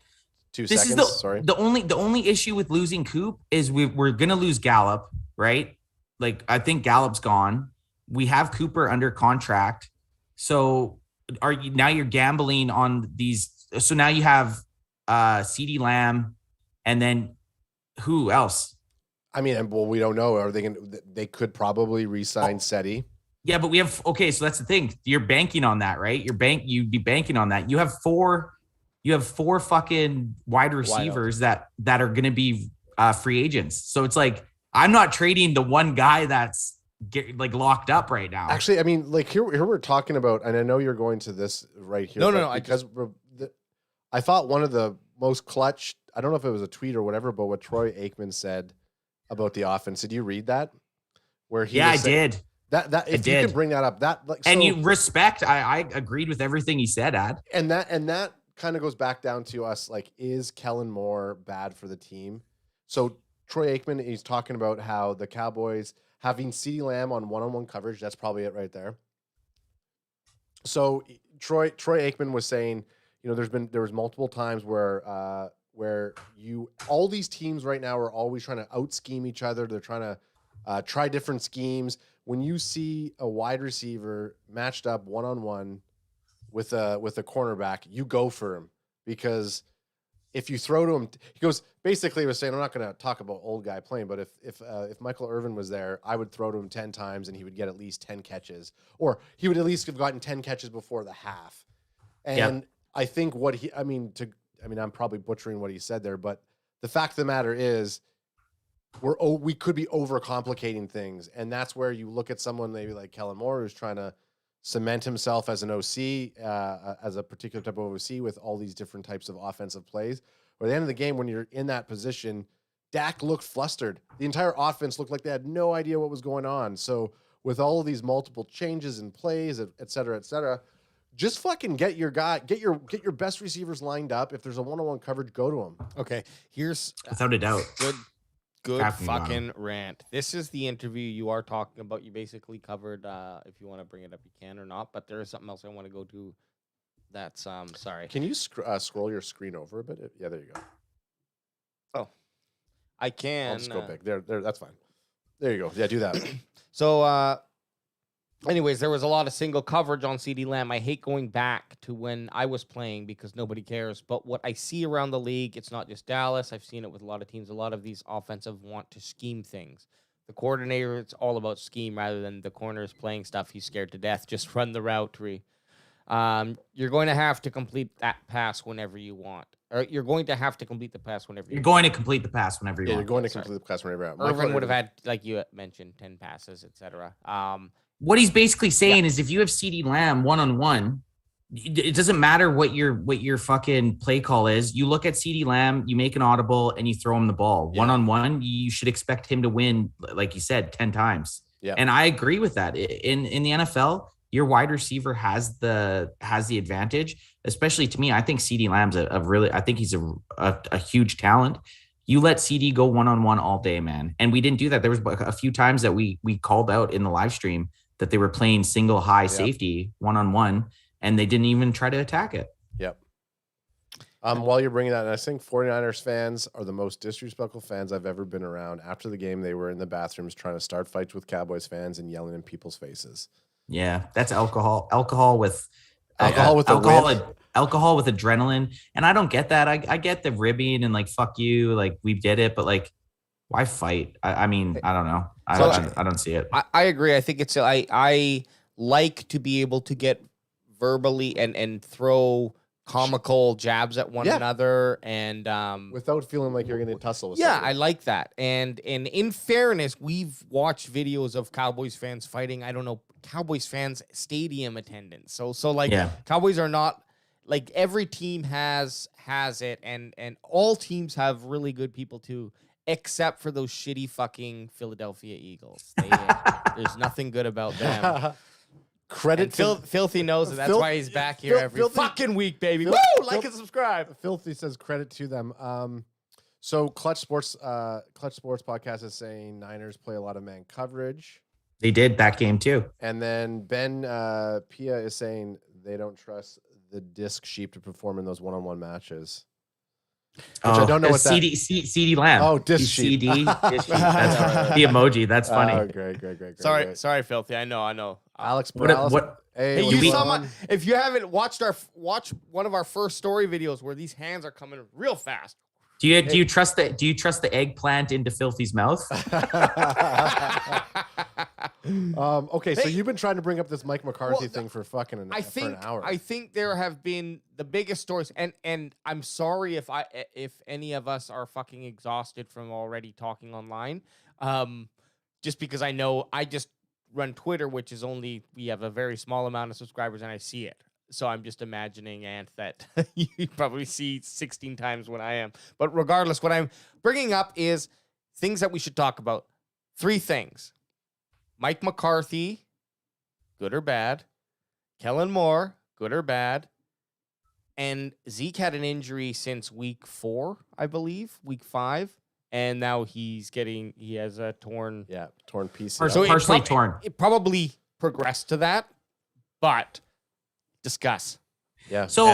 [SPEAKER 3] 2 seconds. Sorry.
[SPEAKER 1] The only issue with losing Coop is we're gonna lose Gallup, right? Like I think Gallup's gone. We have Cooper under contract, so you're gambling on these? So now you have CeeDee Lamb, and then who else?
[SPEAKER 3] I mean, well, we don't know. Are they going? They could probably re-sign Seti.
[SPEAKER 1] Yeah, but we have so that's the thing. You're banking on that, right? You'd be banking on that. You have four fucking wide receivers that are going to be free agents. So it's like I'm not trading the one guy that's locked up right now.
[SPEAKER 3] Actually, I mean, like here we're talking about, and I know you're going to this right here.
[SPEAKER 4] No.
[SPEAKER 3] I thought one of the most clutch. I don't know if it was a tweet or whatever, but what Troy Aikman said about the offense. Did you read that? Where he?
[SPEAKER 1] Yeah, I did.
[SPEAKER 3] That if you could bring that up,
[SPEAKER 1] and you respect. I agreed with everything he said, Ad.
[SPEAKER 3] And that kind of goes back down to us. Like, is Kellen Moore bad for the team? So Troy Aikman, he's talking about how the Cowboys having CeeDee Lamb on one-on-one coverage. That's probably it right there. So Troy Aikman was saying, there was multiple times where all these teams right now are always trying to out-scheme each other. They're trying to try different schemes. When you see a wide receiver matched up one-on-one with a cornerback, you go for him, because if you throw to him, he goes, basically he was saying, I'm not going to talk about old guy playing, but if Michael Irvin was there, I would throw to him 10 times and he would get at least 10 catches, or he would at least have gotten 10 catches before the half. And I think I'm probably butchering what he said there, but the fact of the matter is we could be overcomplicating things. And that's where you look at someone maybe like Kellen Moore, who's trying to cement himself as an OC, as a particular type of OC with all these different types of offensive plays. But at the end of the game, when you're in that position, Dak looked flustered. The entire offense looked like they had no idea what was going on. So with all of these multiple changes and plays, et cetera, just fucking get your guy, get your best receivers lined up. If there's a one-on-one coverage, go to them.
[SPEAKER 4] Okay, here's
[SPEAKER 1] without a doubt.
[SPEAKER 4] Good fucking rant. This is the interview you are talking about. You basically covered, if you want to bring it up, you can or not. But there is something else I want to go to. That's sorry.
[SPEAKER 3] Can you scroll your screen over a bit? Yeah, there you go.
[SPEAKER 4] Oh, I can.
[SPEAKER 3] I'll just go big. There. That's fine. There you go. Yeah, do that.
[SPEAKER 4] So, anyways, there was a lot of single coverage on CeeDee Lamb. I hate going back to when I was playing because nobody cares. But what I see around the league, it's not just Dallas. I've seen it with a lot of teams. A lot of these offensive want to scheme things. The coordinator, it's all about scheme rather than the corners playing stuff. He's scared to death. Just run the route tree. You're going to have to complete that pass whenever you want. Or you're going to have to complete the pass whenever you want.
[SPEAKER 1] You're going to complete the pass whenever you want.
[SPEAKER 3] You're going to complete the pass whenever you want.
[SPEAKER 4] Irvin would have had, like you mentioned, 10 passes, etc.
[SPEAKER 1] What he's basically saying is if you have CeeDee Lamb one-on-one, it doesn't matter what your fucking play call is. You look at CeeDee Lamb, you make an audible, and you throw him the ball. Yeah. One-on-one, you should expect him to win, like you said, 10 times. Yeah. And I agree with that. In the NFL, your wide receiver has the advantage, especially to me. I think CeeDee Lamb's I think he's a huge talent. You let CD go one-on-one all day, man. And we didn't do that. There was a few times that we called out in the live stream that they were playing single high safety one-on-one, and they didn't even try to attack it.
[SPEAKER 3] Yep. While you're bringing that, and I think 49ers fans are the most disrespectful fans I've ever been around. After the game, they were in the bathrooms trying to start fights with Cowboys fans and yelling in people's faces.
[SPEAKER 1] Yeah, that's alcohol. Alcohol with adrenaline. And I don't get that. I get the ribbing and like, fuck you, like we did it, but like, why fight? I mean, I don't know. I don't see it.
[SPEAKER 4] I agree. I think it's I like to be able to get verbally and throw comical jabs at one another and
[SPEAKER 3] without feeling like you're going to tussle with
[SPEAKER 4] somebody. I like that. And in fairness, we've watched videos of Cowboys fans fighting. I don't know, Cowboys fans stadium attendance. So like Cowboys are not like every team has it and all teams have really good people too, except for those shitty fucking Philadelphia Eagles. There's nothing good about them.
[SPEAKER 3] Credit to
[SPEAKER 4] Filthy knows it. That's why he's back here every fucking week, baby. Woo! Like and subscribe.
[SPEAKER 3] Filthy says credit to them. So Clutch Sports podcast is saying Niners play a lot of man coverage.
[SPEAKER 1] They did that game too.
[SPEAKER 3] And then Ben Pia is saying they don't trust the disc sheep to perform in those one-on-one matches. Which I don't know what that is.
[SPEAKER 1] CD Lamb.
[SPEAKER 3] Oh, disc sheep.
[SPEAKER 1] CD. Disc sheep. That's the emoji. That's funny.
[SPEAKER 3] Oh, great.
[SPEAKER 4] Sorry, Filthy. I know.
[SPEAKER 3] Alex,
[SPEAKER 4] Hey, you saw if you haven't watch one of our first story videos where these hands are coming real fast.
[SPEAKER 1] Do you trust the eggplant into Filthy's mouth?
[SPEAKER 3] Okay, so you've been trying to bring up this Mike McCarthy thing for fucking an hour.
[SPEAKER 4] I think there have been the biggest stories, and I'm sorry if any of us are fucking exhausted from already talking online. Just because I know I just run Twitter, which is we have a very small amount of subscribers, and I see it. So I'm just imagining, Ant, that you probably see 16 times when I am. But regardless, what I'm bringing up is things that we should talk about. 3 things. Mike McCarthy, good or bad. Kellen Moore, good or bad. And Zeke had an injury since week 4, I believe, week 5. And now he has a torn
[SPEAKER 3] PCL.
[SPEAKER 1] So partially torn.
[SPEAKER 4] It probably progressed to that, but discuss.
[SPEAKER 3] Yeah.
[SPEAKER 1] So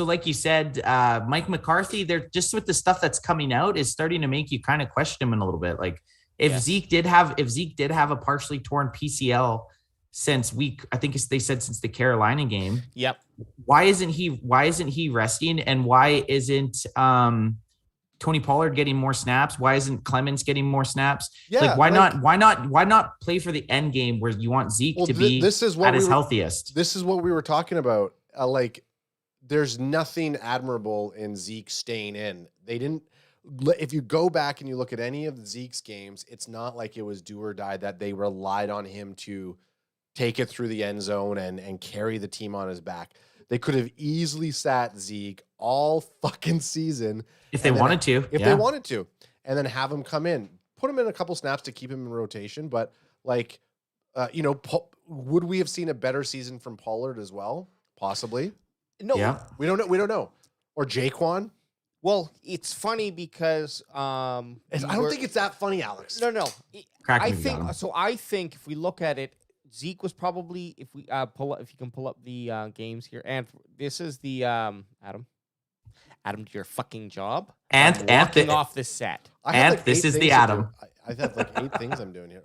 [SPEAKER 1] like you said, Mike McCarthy, they're just with the stuff that's coming out is starting to make you kind of question him a little bit. Like if Zeke did have a partially torn PCL since they said since the Carolina game.
[SPEAKER 4] Yep.
[SPEAKER 1] Why isn't he resting? And why isn't Tony Pollard getting more snaps? Why isn't Clemens getting more snaps?
[SPEAKER 3] Yeah,
[SPEAKER 1] why not play for the end game where you want Zeke to be at his healthiest?
[SPEAKER 3] This is what we were talking about. There's nothing admirable in Zeke staying in. They didn't. If you go back and you look at any of Zeke's games, it's not like it was do or die that they relied on him to take it through the end zone and carry the team on his back. They could have easily sat Zeke all fucking season
[SPEAKER 1] if they wanted to.
[SPEAKER 3] They wanted to, and then have him come in, put him in a couple snaps to keep him in rotation. But would we have seen a better season from Pollard as well? Possibly.
[SPEAKER 4] No,
[SPEAKER 3] we don't know. We don't know. Or Jaquan.
[SPEAKER 4] Well, it's funny because I
[SPEAKER 3] don't think it's that funny, Alex.
[SPEAKER 4] No.
[SPEAKER 1] I
[SPEAKER 4] think if we look at it, Zeke was probably if you can pull up the games here, and this is the Adam, do your fucking job.
[SPEAKER 1] Walking
[SPEAKER 4] off this set.
[SPEAKER 1] This is the Adam.
[SPEAKER 3] I have like 8 things I'm doing here.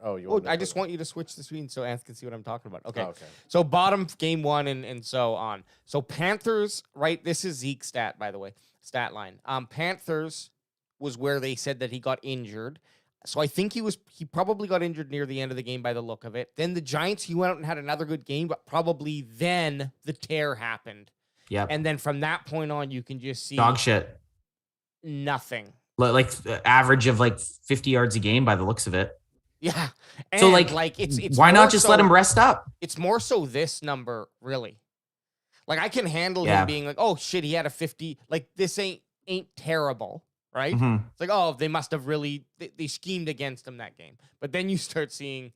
[SPEAKER 4] I just want you to switch the screen so Anth can see what I'm talking about. Okay. So bottom game 1 and so on. So Panthers, right? This is Zeke's stat, by the way, stat line. Panthers was where they said that he got injured. So I think he probably got injured near the end of the game by the look of it. Then the Giants, he went out and had another good game, but probably then the tear happened.
[SPEAKER 1] Yeah.
[SPEAKER 4] And then from that point on, you can just see
[SPEAKER 1] dog shit.
[SPEAKER 4] Nothing.
[SPEAKER 1] Like average of like 50 yards a game by the looks of it.
[SPEAKER 4] Yeah. And
[SPEAKER 1] so it's why not just let him rest up?
[SPEAKER 4] It's more so this number, really. Like I can handle him being like, oh shit, he had a 50. Like this ain't terrible. Right?
[SPEAKER 1] Mm-hmm.
[SPEAKER 4] It's like, oh, they must have really they schemed against him that game. But then you start seeing,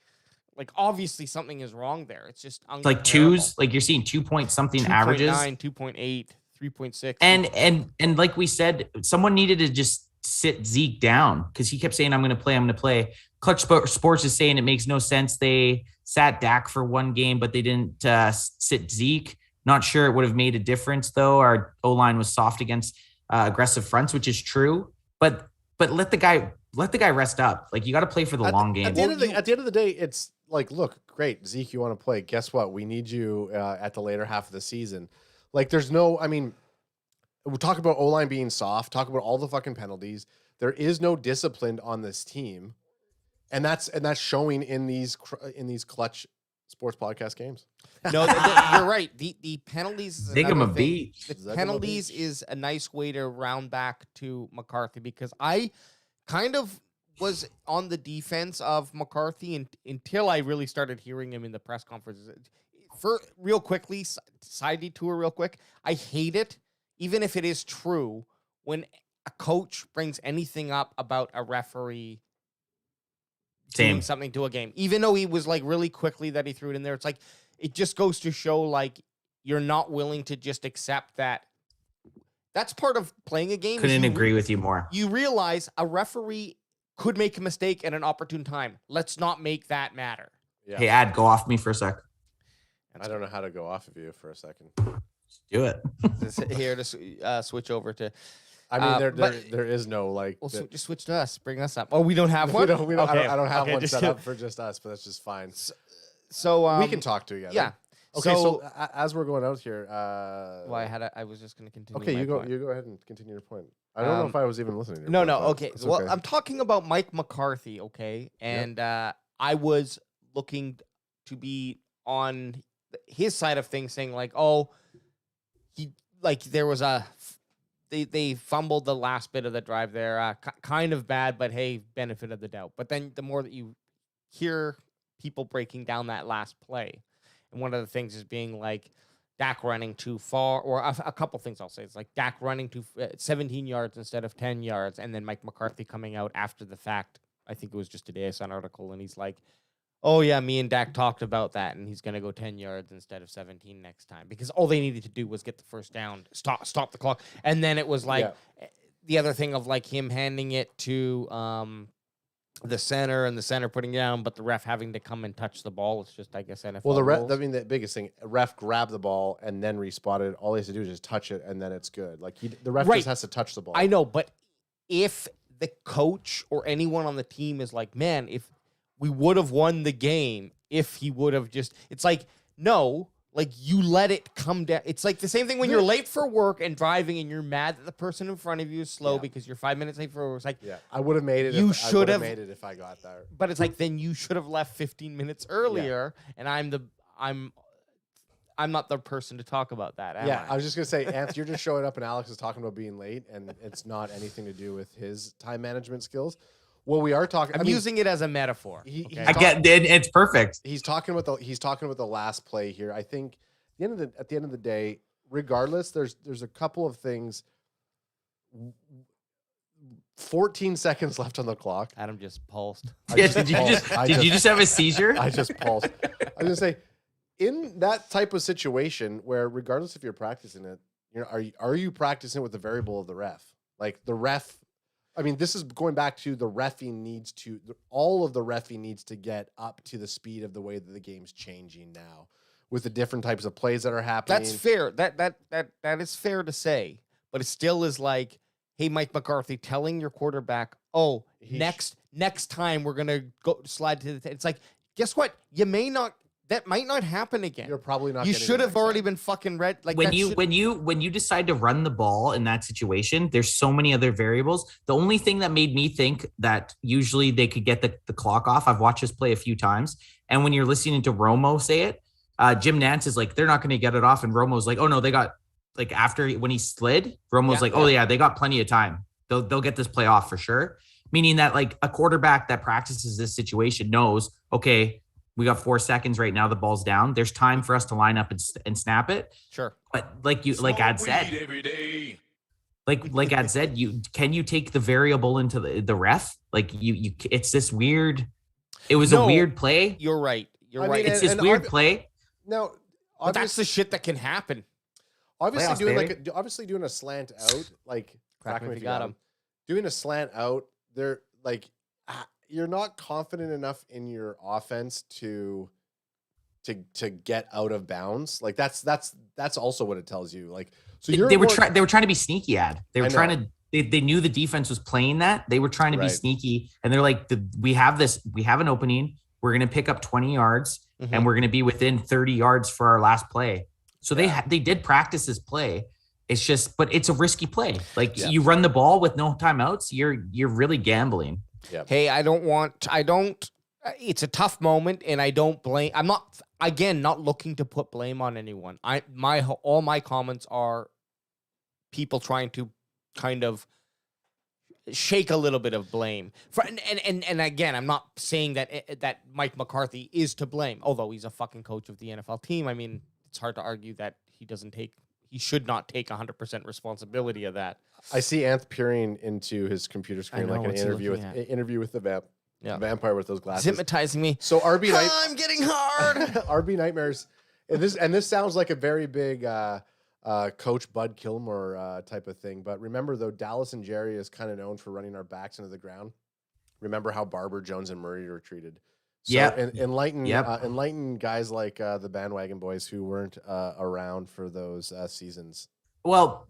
[SPEAKER 4] like, obviously something is wrong there. It's just
[SPEAKER 1] like twos, like you're seeing 2 point something averages.
[SPEAKER 4] 2.8, 3.6.
[SPEAKER 1] And like we said, someone needed to just sit Zeke down because he kept saying, I'm going to play. Clutch Sports is saying it makes no sense. They sat Dak for one game, but they didn't sit Zeke. Not sure it would have made a difference, though. Our O-line was soft against aggressive fronts, which is true. But let the guy rest up. Like, you got to play for the long game.
[SPEAKER 3] At the end of the day, it's like, look, great, Zeke, you want to play. Guess what? We need you at the later half of the season. Like, there's no, I mean, we'll talk about O-line being soft, talk about all the fucking penalties. There is no discipline on this team. And that's showing in these Clutch Sports Podcast games.
[SPEAKER 4] No, you're right. The penalties is
[SPEAKER 1] Dig him a beat.
[SPEAKER 4] The penalties is a nice way to round back to McCarthy, because I kind of was on the defense of McCarthy until I really started hearing him in the press conferences. For real quickly, side detour real quick, I hate it, even if it is true, when a coach brings anything up about a referee doing something to a game, even though he was like really quickly that he threw it in there. It's like, it just goes to show, like, you're not willing to just accept that. That's part of playing a game.
[SPEAKER 1] Couldn't agree with you more.
[SPEAKER 4] You realize a referee could make a mistake at an opportune time. Let's not make that matter.
[SPEAKER 3] Yeah.
[SPEAKER 1] Hey, Ad, go off me for a sec.
[SPEAKER 3] I don't know how to go off of you for a second.
[SPEAKER 1] Do it.
[SPEAKER 4] Here to switch over to.
[SPEAKER 3] I mean, there is no like.
[SPEAKER 4] Well, just switch to us. Bring us up. Oh, we don't have one.
[SPEAKER 3] We don't.
[SPEAKER 4] Okay.
[SPEAKER 3] I don't have
[SPEAKER 4] Okay,
[SPEAKER 3] one set up for just us, but that's just fine.
[SPEAKER 4] So
[SPEAKER 3] we can talk together.
[SPEAKER 4] Yeah.
[SPEAKER 3] Okay. So as we're going out here,
[SPEAKER 4] well, I was just going to continue.
[SPEAKER 3] Okay, you go ahead and continue your point. I don't know if I was even listening to your
[SPEAKER 4] No,
[SPEAKER 3] point,
[SPEAKER 4] okay. Well, I'm talking about Mike McCarthy, okay? And I was looking to be on his side of things, saying like, oh, there was they fumbled the last bit of the drive there, kind of bad, but hey, benefit of the doubt. But then the more that you hear people breaking down that last play, and one of the things is being like Dak running too far, or a couple things I'll say. It's like Dak running to 17 yards instead of 10 yards, and then Mike McCarthy coming out after the fact. I think it was just today I saw an article, and he's like, oh, yeah, me and Dak talked about that, and he's going to go 10 yards instead of 17 next time, because all they needed to do was get the first down, stop the clock. And then it was like the other thing of like him handing it to the center and the center putting down, but the ref having to come and touch the ball. It's just, I guess, NFL
[SPEAKER 3] Well,
[SPEAKER 4] rules.
[SPEAKER 3] I mean, the biggest thing, ref grabbed the ball and then respotted. All he has to do is just touch it, and then it's good. Like, the ref just has to touch the ball.
[SPEAKER 4] I know, but if the coach or anyone on the team is like, man, if we would have won the game if he would have just, it's like, no, like, you let it come down. It's like the same thing when you're late for work and driving and you're mad that the person in front of you is slow because you're 5 minutes late for work. It's like,
[SPEAKER 3] I would have made it.
[SPEAKER 4] You
[SPEAKER 3] I would have made it if I got there.
[SPEAKER 4] But it's like, then you should have left 15 minutes earlier, and I'm not the person to talk about that. Am I?
[SPEAKER 3] I was just gonna say, Ant, you're just showing up and Alex is talking about being late, and it's not anything to do with his time management skills. Well, we are talking.
[SPEAKER 4] I'm using it as a metaphor.
[SPEAKER 1] I get it. It's perfect.
[SPEAKER 3] He's talking about the last play here. I think at the end of the day, regardless, there's a couple of things. 14 seconds left on the clock.
[SPEAKER 4] Adam just pulsed.
[SPEAKER 1] Did you just have a seizure?
[SPEAKER 3] I just pulsed. I was gonna say, in that type of situation where, regardless if you're practicing it, are you practicing with the variable of the ref? Like, the ref. I mean, this is going back to the reffing all of the reffing needs to get up to the speed of the way that the game's changing now, with the different types of plays that are happening.
[SPEAKER 4] That's fair. That is fair to say, but it still is like, hey, Mike McCarthy, telling your quarterback, oh, next time we're gonna go slide to the. It's like, guess what? That might not happen again.
[SPEAKER 3] You're probably not.
[SPEAKER 4] You should have already been fucking red. Like,
[SPEAKER 1] when you decide to run the ball in that situation, there's so many other variables. The only thing that made me think that usually they could get the clock off, I've watched this play a few times, and when you're listening to Romo say it, Jim Nantz is like, they're not going to get it off, and Romo's like, oh no, they got, like, after when he slid, Romo's oh yeah, they got plenty of time. They'll get this play off for sure. Meaning that, like, a quarterback that practices this situation knows, okay, we got 4 seconds right now. The ball's down. There's time for us to line up and snap it.
[SPEAKER 4] Sure.
[SPEAKER 1] But like Ad said, like Ad said, can you take the variable into the ref? Like, it's this weird. It was a weird play.
[SPEAKER 4] You're right.
[SPEAKER 1] It's this weird play.
[SPEAKER 3] Now,
[SPEAKER 4] but that's the shit that can happen.
[SPEAKER 3] Obviously
[SPEAKER 1] Playoffs,
[SPEAKER 3] obviously doing a slant out, like
[SPEAKER 4] Crack him if you got him.
[SPEAKER 3] Doing a slant out, they're like you're not confident enough in your offense to get out of bounds. Like that's also what it tells you. Like so
[SPEAKER 1] they were trying to be sneaky. They were trying to. They knew the defense was playing that. They were trying to be sneaky, and they're like, we have an opening. We're going to pick up 20 yards, and we're going to be within 30 yards for our last play. So they did practice this play. It's just, but it's a risky play. Like you run the ball with no timeouts, you're really gambling.
[SPEAKER 3] Yep.
[SPEAKER 4] Hey, it's a tough moment, and I don't blame. I'm not looking to put blame on anyone. All my comments are people trying to kind of shake a little bit of blame. And again, I'm not saying that Mike McCarthy is to blame, although he's a fucking coach of the NFL team. I mean, it's hard to argue that he should not take 100% responsibility of that.
[SPEAKER 3] I see Anth peering into his computer screen like an interview with the vampire with those glasses.
[SPEAKER 4] Hypnotizing me.
[SPEAKER 3] So
[SPEAKER 4] I'm getting hard.
[SPEAKER 3] RB nightmares. And this sounds like a very big Coach Bud Kilmore type of thing. But remember, though, Dallas and Jerry is kind of known for running our backs into the ground. Remember how Barber, Jones, and Murray were treated. So enlighten guys like the bandwagon boys who weren't around for those seasons.
[SPEAKER 1] Well,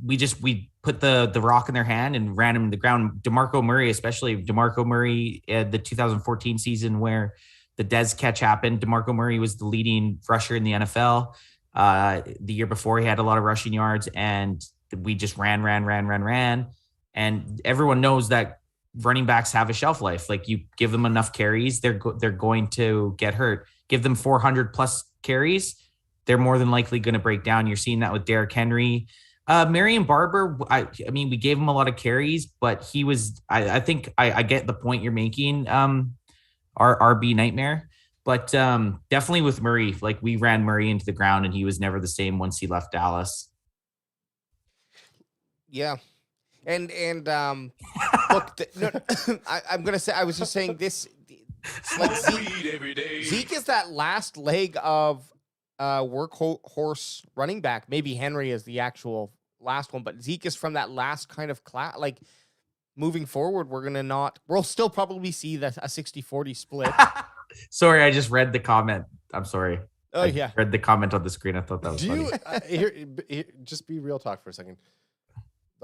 [SPEAKER 1] we put the rock in their hand and ran him to the ground. DeMarco Murray, especially DeMarco Murray, the 2014 season where the Dez catch happened. DeMarco Murray was the leading rusher in the NFL. The year before, he had a lot of rushing yards, and we just ran. And everyone knows that running backs have a shelf life. Like you give them enough carries, they're going to get hurt. Give them 400 plus carries, they're more than likely going to break down. You're seeing that with Derrick Henry. Marion Barber, I mean, we gave him a lot of carries, but he was, I think I get the point you're making, our RB nightmare. But definitely with Murray, like we ran Murray into the ground and he was never the same once he left Dallas.
[SPEAKER 4] Yeah. And look, I'm going to say, I was just saying this, like Zeke is that last leg of workhorse running back. Maybe Henry is the actual last one, but Zeke is from that last kind of class. Like moving forward, we'll still probably see a 60-40 split.
[SPEAKER 3] Sorry, I just read the comment. I'm sorry.
[SPEAKER 4] Oh,
[SPEAKER 3] I read the comment on the screen. I thought that was funny.
[SPEAKER 5] Here, just be real talk for a second.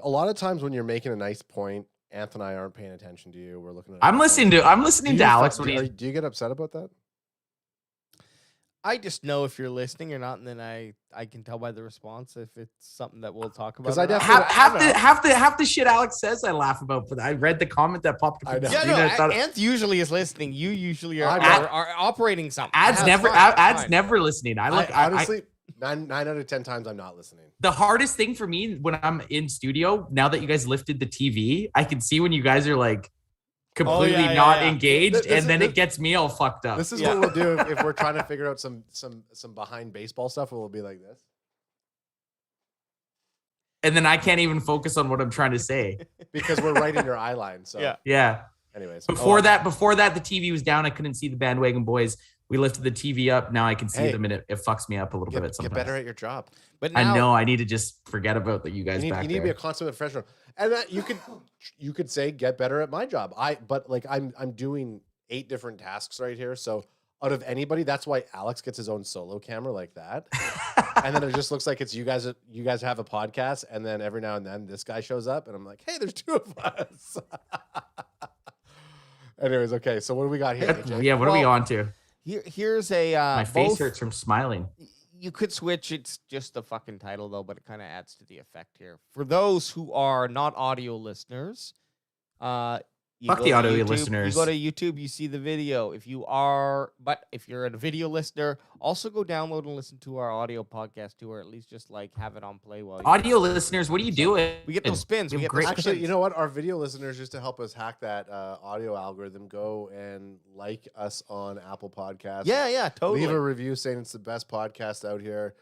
[SPEAKER 5] A lot of times when you're making a nice point, Anthony and I aren't paying attention to you. We're looking at.
[SPEAKER 1] I'm listening to Alex.
[SPEAKER 5] Do you get upset about that?
[SPEAKER 4] I just know if you're listening or not, and then I can tell by the response if it's something that we'll talk about.
[SPEAKER 5] Because I definitely
[SPEAKER 1] half the shit Alex says I laugh about, but I read the comment that popped up.
[SPEAKER 4] Anth usually is listening. You usually are operating something.
[SPEAKER 1] Ad's never listening.
[SPEAKER 5] Honestly, 9 out of 10 times I'm not listening.
[SPEAKER 1] The hardest thing for me when I'm in studio, now that you guys lifted the TV, I can see when you guys are like completely not engaged, and then it gets me all fucked up.
[SPEAKER 5] This is what we'll do if we're trying to figure out some behind baseball stuff. We'll be like this,
[SPEAKER 1] and then I can't even focus on what I'm trying to say
[SPEAKER 5] because we're right in your eye line. So
[SPEAKER 1] yeah.
[SPEAKER 5] Anyways,
[SPEAKER 1] before that, the TV was down. I couldn't see the bandwagon boys. We lifted the TV up. Now I can see them, and it fucks me up a little bit. Sometimes.
[SPEAKER 5] Get better at your job.
[SPEAKER 4] But now,
[SPEAKER 1] I know I need to just forget about that. You guys,
[SPEAKER 5] you need to be a consummate professional, and that you could say get better at my job. But I'm doing 8 different tasks right here. So out of anybody, that's why Alex gets his own solo camera like that, and then it just looks like it's you guys. You guys have a podcast, and then every now and then this guy shows up, and I'm like, hey, there's 2 of us. Anyways, okay. So what do we got here? AJ?
[SPEAKER 1] Yeah, what are we on to?
[SPEAKER 4] Here's a
[SPEAKER 1] my face hurts from smiling.
[SPEAKER 4] You could switch. It's just the fucking title though, but it kind of adds to the effect here. For those who are not audio listeners,
[SPEAKER 1] fuck the audio listeners.
[SPEAKER 4] You go to YouTube, you see the video. If you're a video listener, also go download and listen to our audio podcast too, or at least just like have it on play while.
[SPEAKER 1] Audio listeners, what are you doing?
[SPEAKER 4] We get those spins.
[SPEAKER 5] Actually, you know what? Our video listeners, just to help us hack that audio algorithm, go and like us on Apple Podcasts.
[SPEAKER 4] Yeah, totally.
[SPEAKER 5] Leave a review saying it's the best podcast out here.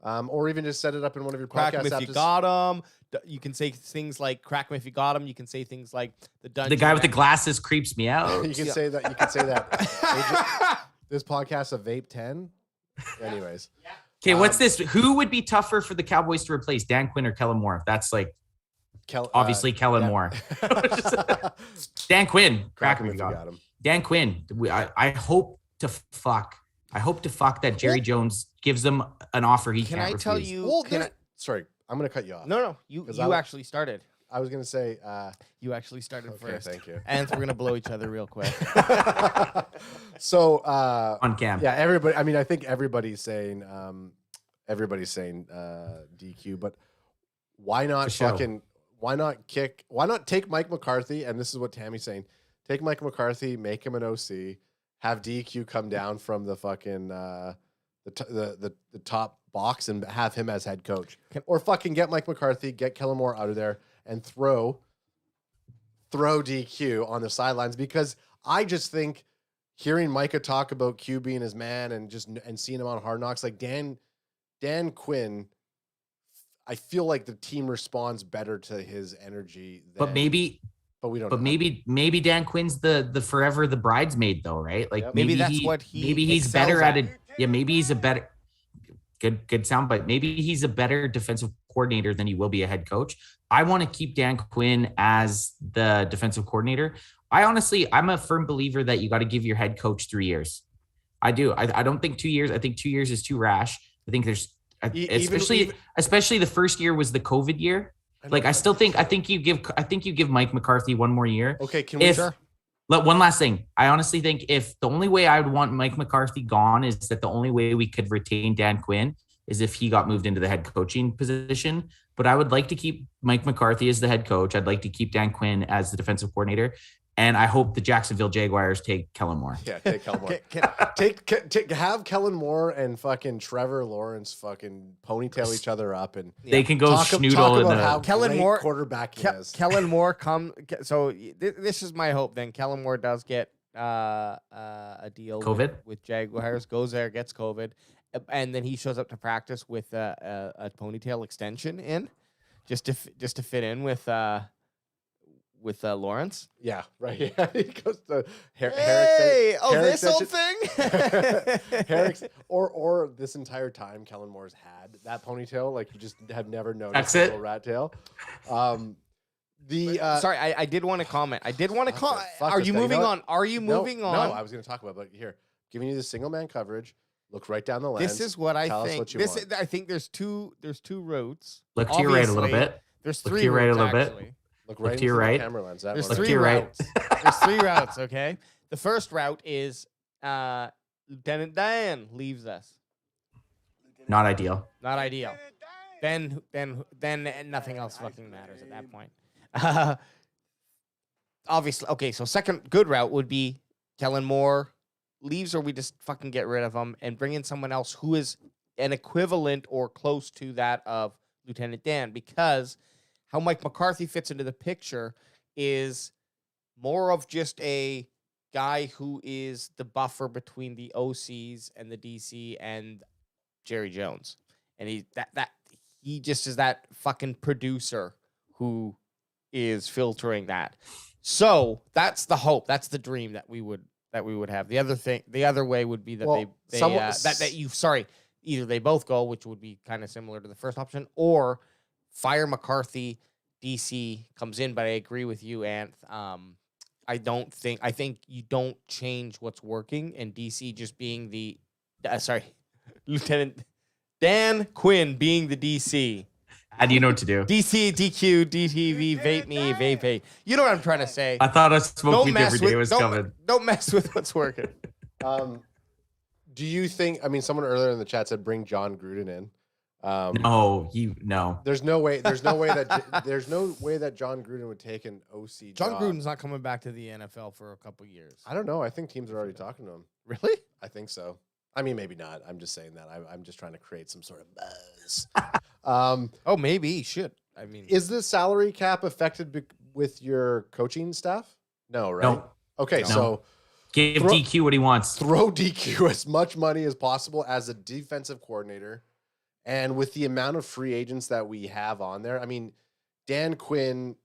[SPEAKER 5] Or even just set it up in one of your
[SPEAKER 4] Crack
[SPEAKER 5] podcast
[SPEAKER 4] 'em
[SPEAKER 5] apps.
[SPEAKER 4] if you got them. You can say things like "crack 'em if you got them." You can say things like
[SPEAKER 1] the guy with the glasses creeps me out.
[SPEAKER 5] You can say that. You can say that. This podcast a vape 10. Anyways,
[SPEAKER 1] Okay, what's this? Who would be tougher for the Cowboys to replace, Dan Quinn or Kellen Moore? That's like obviously Kellen Moore. Dan Quinn,
[SPEAKER 3] Crack
[SPEAKER 1] crack
[SPEAKER 3] him
[SPEAKER 1] me
[SPEAKER 3] if
[SPEAKER 1] if
[SPEAKER 3] you
[SPEAKER 1] you
[SPEAKER 3] got him.
[SPEAKER 1] Dan Quinn. I hope to fuck. I hope to fuck that Jerry Jones gives them an offer he
[SPEAKER 4] Can
[SPEAKER 1] can't
[SPEAKER 4] I
[SPEAKER 1] refuse.
[SPEAKER 4] tell you?
[SPEAKER 3] Well,
[SPEAKER 4] Can I,
[SPEAKER 3] sorry, I'm gonna cut you off.
[SPEAKER 4] no, you
[SPEAKER 3] 'Cause
[SPEAKER 4] you
[SPEAKER 3] I-
[SPEAKER 4] actually started.
[SPEAKER 3] I was gonna say.
[SPEAKER 4] You actually started
[SPEAKER 3] Okay,
[SPEAKER 4] first.
[SPEAKER 3] thank you.
[SPEAKER 4] And we're gonna blow each other real quick.
[SPEAKER 3] So
[SPEAKER 1] on cam.
[SPEAKER 3] yeah, everybody. I mean, I think everybody's saying DQ, but why not
[SPEAKER 1] For sure.
[SPEAKER 3] fucking? Why not kick? Why not take Mike McCarthy? And this is what Tammy's saying: take Mike McCarthy, make him an OC, have DQ come down from the fucking the top box and have him as head coach, or fucking get Mike McCarthy, get Kellen Moore out of there, and throw DQ on the sidelines, because I just think hearing Micah talk about Q being his man and seeing him on Hard Knocks, like Dan Quinn, I feel like the team responds better to his energy.
[SPEAKER 1] But maybe
[SPEAKER 3] we don't.
[SPEAKER 1] But
[SPEAKER 3] know.
[SPEAKER 1] maybe Dan Quinn's the forever the bridesmaid though, right? Like
[SPEAKER 3] Yep.
[SPEAKER 4] Maybe that's what he
[SPEAKER 1] maybe he's
[SPEAKER 4] excels
[SPEAKER 1] better at
[SPEAKER 4] at.
[SPEAKER 1] it. Yeah, maybe he's a better good sound, but maybe he's a better defensive coordinator than he will be a head coach. I want to keep Dan Quinn as the defensive coordinator. I'm a firm believer that you got to give your head coach 3 years. I do. I don't think 2 years. I think 2 years is too rash. I think there's especially the first year was the COVID year. I think you give Mike McCarthy one more year.
[SPEAKER 3] Okay, can we?
[SPEAKER 1] One last thing. I honestly think if the only way I would want Mike McCarthy gone is that the only way we could retain Dan Quinn is if he got moved into the head coaching position. But I would like to keep Mike McCarthy as the head coach. I'd like to keep Dan Quinn as the defensive coordinator. And I hope the Jacksonville Jaguars take Kellen Moore.
[SPEAKER 3] Yeah, take Kellen Moore. Have Kellen Moore and fucking Trevor Lawrence fucking ponytail each other up, and
[SPEAKER 1] they can go
[SPEAKER 3] talk
[SPEAKER 1] schnoodle in
[SPEAKER 3] about
[SPEAKER 1] the
[SPEAKER 3] how
[SPEAKER 4] Kellen
[SPEAKER 3] great
[SPEAKER 4] Moore
[SPEAKER 3] quarterbacking is.
[SPEAKER 4] Kellen Moore So this is my hope. Then Kellen Moore does get a deal
[SPEAKER 1] COVID
[SPEAKER 4] with Jaguars, goes there, gets COVID, and then he shows up to practice with a ponytail extension in, just to fit in with Lawrence.
[SPEAKER 3] Yeah, right. Yeah, he goes to hair
[SPEAKER 4] this
[SPEAKER 3] extension.
[SPEAKER 4] whole thing.
[SPEAKER 3] Or this entire time Kellen Moore's had that ponytail, like you just have never noticed.
[SPEAKER 1] That's
[SPEAKER 3] a
[SPEAKER 1] it.
[SPEAKER 3] little rat tail.
[SPEAKER 4] Sorry, I did want to comment.
[SPEAKER 3] fuck
[SPEAKER 4] Are
[SPEAKER 3] this
[SPEAKER 4] you
[SPEAKER 3] guy.
[SPEAKER 4] moving
[SPEAKER 3] know
[SPEAKER 4] on? Are you moving on?
[SPEAKER 3] No, I was going to talk about, but here, giving you the single man coverage. Look right down the lens.
[SPEAKER 4] This is what I
[SPEAKER 3] Tell us
[SPEAKER 4] think.
[SPEAKER 3] what you
[SPEAKER 4] This
[SPEAKER 3] want.
[SPEAKER 4] I think there's two routes.
[SPEAKER 1] Look to your right a little
[SPEAKER 4] Obviously,
[SPEAKER 1] bit.
[SPEAKER 4] There's
[SPEAKER 1] Look
[SPEAKER 4] three
[SPEAKER 1] to your right a
[SPEAKER 4] routes,
[SPEAKER 1] little bit.
[SPEAKER 4] actually.
[SPEAKER 3] Look right
[SPEAKER 1] to
[SPEAKER 3] into
[SPEAKER 1] your
[SPEAKER 3] the
[SPEAKER 1] right.
[SPEAKER 3] camera lens.
[SPEAKER 4] There's
[SPEAKER 1] Look to
[SPEAKER 4] three
[SPEAKER 1] your right.
[SPEAKER 4] routes. There's three routes, okay? The first route is Lieutenant Dan leaves us.
[SPEAKER 1] Not ideal.
[SPEAKER 4] Not ideal. Then nothing else fucking matters at that point. Obviously, okay, so second good route would be Kellen Moore leaves, or we just fucking get rid of him and bring in someone else who is an equivalent or close to that of Lieutenant Dan, because how Mike McCarthy fits into the picture is more of just a guy who is the buffer between the OCs and the DC and Jerry Jones. And he just is that fucking producer who is filtering that. So that's the hope. That's the dream that we would have. The other way would be that either they both go, which would be kind of similar to the first option, or fire McCarthy, DC comes in. But I agree with you, Anth. I think you don't change what's working, and DC just being the Lieutenant Dan Quinn being the DC.
[SPEAKER 1] How do you know what to do?
[SPEAKER 4] DC, DQ, DTV, vape me, vape. You know what I'm trying to say.
[SPEAKER 1] I thought a smoke weed every day was coming.
[SPEAKER 4] Don't mess with what's working.
[SPEAKER 3] Do you think? I mean, someone earlier in the chat said bring John Gruden in.
[SPEAKER 1] No.
[SPEAKER 3] There's no way that John Gruden would take an OC.
[SPEAKER 4] John
[SPEAKER 3] job.
[SPEAKER 4] Gruden's not coming back to the NFL for a couple years.
[SPEAKER 3] I don't know. I think teams are already talking to him.
[SPEAKER 4] Really?
[SPEAKER 3] I think so. I mean, maybe not. I'm just saying that. I'm just trying to create some sort of buzz.
[SPEAKER 4] Oh, maybe he should. I mean,
[SPEAKER 3] Is the salary cap affected with your coaching staff? No, right?
[SPEAKER 1] No.
[SPEAKER 3] Okay,
[SPEAKER 1] No.
[SPEAKER 3] so
[SPEAKER 1] Give DQ what he wants.
[SPEAKER 3] throw DQ as much money as possible as a defensive coordinator. And with the amount of free agents that we have on there, I mean, Dan Quinn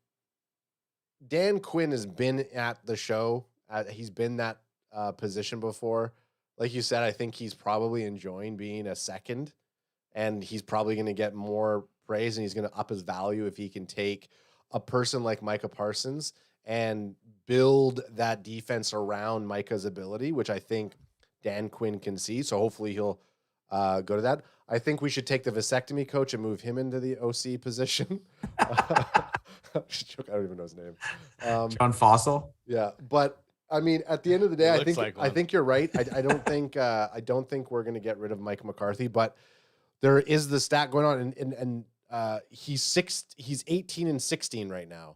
[SPEAKER 3] has been at the show. He's been that position before. Like you said, I think he's probably enjoying being a second.
[SPEAKER 5] and he's probably going to get more praise, and he's going to up his value if he can take a person like Micah Parsons and build that defense around Micah's ability, which I think Dan Quinn can see. So hopefully he'll go to that. I think we should take the vasectomy coach and move him into the OC position. I don't even know his name.
[SPEAKER 1] John Fossil.
[SPEAKER 5] Yeah, but I mean, at the end of the day,
[SPEAKER 4] He
[SPEAKER 5] I
[SPEAKER 4] looks
[SPEAKER 5] think
[SPEAKER 4] like
[SPEAKER 5] I
[SPEAKER 4] one.
[SPEAKER 5] think you're right. I don't think we're going to get rid of Mike McCarthy, but there is the stat going on, and he's 18 and 16 right now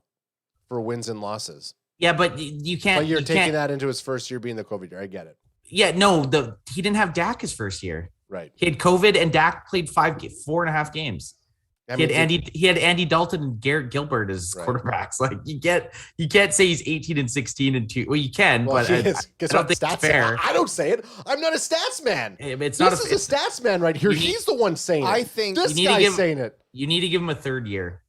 [SPEAKER 5] for wins and losses.
[SPEAKER 1] Yeah, but you can't.
[SPEAKER 5] But you're
[SPEAKER 1] you
[SPEAKER 5] taking
[SPEAKER 1] can't,
[SPEAKER 5] that into his first year being the COVID year. I get it.
[SPEAKER 1] Yeah, no, he didn't have Dak his first year.
[SPEAKER 5] Right.
[SPEAKER 1] He had COVID, and Dak played 4.5 games.
[SPEAKER 5] I
[SPEAKER 1] He
[SPEAKER 5] mean,
[SPEAKER 1] had Andy Dalton and Garrett Gilbert as
[SPEAKER 5] Right.
[SPEAKER 1] quarterbacks. Like you can't say he's 18 and 16 and 2. Well, you can,
[SPEAKER 5] well,
[SPEAKER 1] but
[SPEAKER 5] he
[SPEAKER 1] I
[SPEAKER 5] is. Guess
[SPEAKER 1] don't
[SPEAKER 5] what?
[SPEAKER 1] think it's
[SPEAKER 5] Stats.
[SPEAKER 1] fair.
[SPEAKER 5] I don't say it. I'm not a stats man.
[SPEAKER 1] It's not.
[SPEAKER 5] This is a stats man right here.
[SPEAKER 1] you need-
[SPEAKER 5] He's the one saying it.
[SPEAKER 4] I think
[SPEAKER 5] this
[SPEAKER 1] you need to
[SPEAKER 5] guy's
[SPEAKER 1] give-
[SPEAKER 5] saying it.
[SPEAKER 1] You need to give him a third year,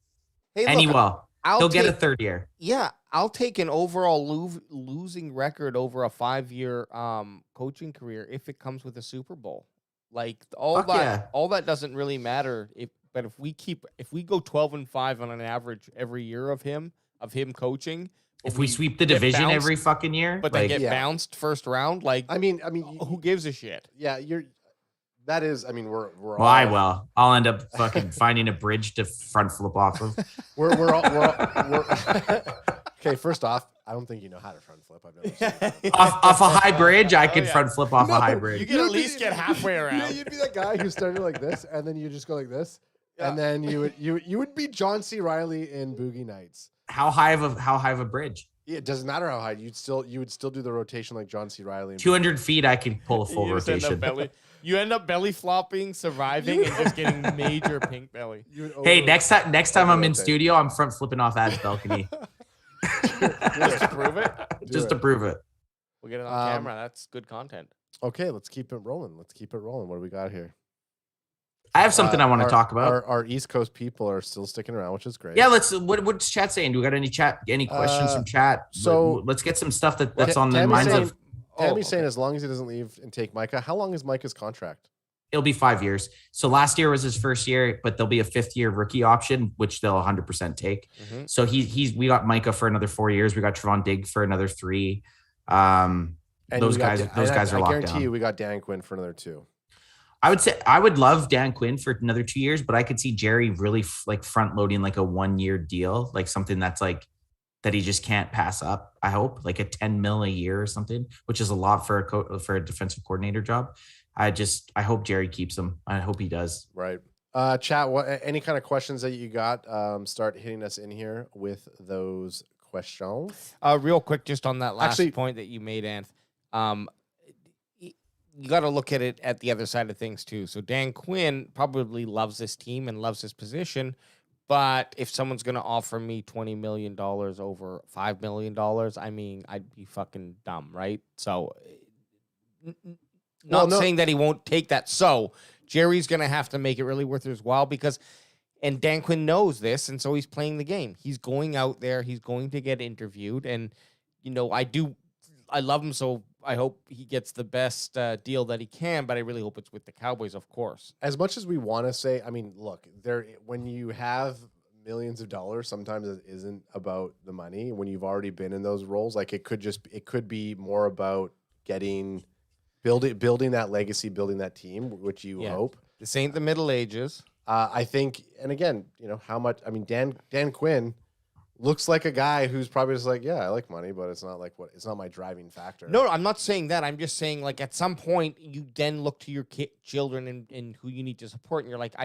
[SPEAKER 4] hey,
[SPEAKER 1] and he
[SPEAKER 4] look,
[SPEAKER 1] will.
[SPEAKER 4] I'll
[SPEAKER 1] He'll get a
[SPEAKER 4] take-
[SPEAKER 1] third year.
[SPEAKER 4] Yeah, I'll take an overall losing record over a 5-year coaching career if it comes with a Super Bowl. Like all
[SPEAKER 1] Fuck
[SPEAKER 4] that,
[SPEAKER 1] yeah.
[SPEAKER 4] all that doesn't really matter. But if we go 12-5 on an average every year of him coaching,
[SPEAKER 1] If we sweep the
[SPEAKER 4] get
[SPEAKER 1] division
[SPEAKER 4] bounced,
[SPEAKER 1] every fucking year,
[SPEAKER 4] but
[SPEAKER 1] like,
[SPEAKER 4] they get
[SPEAKER 5] Yeah.
[SPEAKER 4] bounced first round, like
[SPEAKER 5] I mean,
[SPEAKER 4] who gives a shit?
[SPEAKER 5] yeah, that is. I mean, we're
[SPEAKER 1] well, I will. I'll end up fucking finding a bridge to front flip off of.
[SPEAKER 5] We're okay. First off, I don't think you know how to front flip. I've never seen that.
[SPEAKER 1] off a high bridge, I could
[SPEAKER 4] yeah.
[SPEAKER 1] front flip off a high
[SPEAKER 4] You
[SPEAKER 1] bridge.
[SPEAKER 4] can at least get halfway
[SPEAKER 5] Yeah,
[SPEAKER 4] around.
[SPEAKER 5] you'd be that guy who started like this, and then you just go like this, and then you would be John C. Riley in Boogie Nights.
[SPEAKER 1] How high of a bridge?
[SPEAKER 5] It doesn't matter how high you would still do the rotation like John C. Riley. In
[SPEAKER 1] 200 feet, I could pull a full
[SPEAKER 4] You just
[SPEAKER 1] rotation.
[SPEAKER 4] you end up belly flopping, surviving, and just getting major pink belly.
[SPEAKER 1] Hey, next time I'm in
[SPEAKER 5] rotate.
[SPEAKER 1] studio, I'm front flipping off Ad's balcony
[SPEAKER 4] Just to prove it,
[SPEAKER 1] just to prove it.
[SPEAKER 4] we'll get it on camera. That's good content.
[SPEAKER 5] Okay, let's keep it rolling. What do we got here?
[SPEAKER 1] I have something I want to
[SPEAKER 5] Our-
[SPEAKER 1] talk about.
[SPEAKER 5] Our East Coast people are still sticking around, which is great.
[SPEAKER 1] Yeah, what's chat saying? Do we got any questions from chat?
[SPEAKER 5] so-
[SPEAKER 1] Let's get some stuff that's on the
[SPEAKER 5] Tammy's
[SPEAKER 1] minds
[SPEAKER 5] saying,
[SPEAKER 1] of.
[SPEAKER 5] Tammy's saying
[SPEAKER 4] okay.
[SPEAKER 5] as long as he doesn't leave and take Micah. How long is Micah's contract?
[SPEAKER 1] It'll be 5 years. So last year was his first year, but there'll be a 5th-year rookie option, which they'll 100% take.
[SPEAKER 4] Mhm.
[SPEAKER 1] So we got Micah for another 4 years. We got Trevon Digg for another 3.
[SPEAKER 5] And
[SPEAKER 1] Those
[SPEAKER 5] we got
[SPEAKER 1] guys are
[SPEAKER 5] I
[SPEAKER 1] locked
[SPEAKER 5] guarantee
[SPEAKER 1] down.
[SPEAKER 5] you, we got Dan Quinn for another 2.
[SPEAKER 1] I would say I would love Dan Quinn for another 2 years, but I could see Jerry really like front loading like a 1-year deal, like something that's like that he just can't pass up. I hope like a 10 mil a year or something, which is a lot for a defensive coordinator job. I hope Jerry keeps him. I hope he does.
[SPEAKER 5] Right. Chat. Any kind of questions that you got? Start hitting us in here with those questions.
[SPEAKER 4] Real quick, just on that last
[SPEAKER 5] Actually-
[SPEAKER 4] point that you made, Anth. You got to look at it at the other side of things too. So Dan Quinn probably loves this team and loves his position, but if someone's going to offer me $20 million over $5 million, I mean, I'd be fucking dumb, right? So, not
[SPEAKER 5] no.
[SPEAKER 4] saying that he won't take that. So Jerry's going to have to make it really worth his while because, and Dan Quinn knows this, and so he's playing the game. He's going out there. He's going to get interviewed, and I love him, so I hope he gets the best deal that he can, but I really hope it's with the Cowboys, of course.
[SPEAKER 5] As much as we want to say, I mean, look, when you have millions of dollars, sometimes it isn't about the money. When you've already been in those roles, like it could be more about building that legacy, building that team, which you
[SPEAKER 4] Yeah.
[SPEAKER 5] hope.
[SPEAKER 4] This ain't the Middle Ages.
[SPEAKER 5] I think, and again, how much? I mean, Dan Quinn looks like a guy who's probably just like, yeah, I like money, but it's not it's not my driving factor.
[SPEAKER 4] No, I'm not saying that. I'm just saying, like, at some point, you then look to your children and who you need to support, and you're like,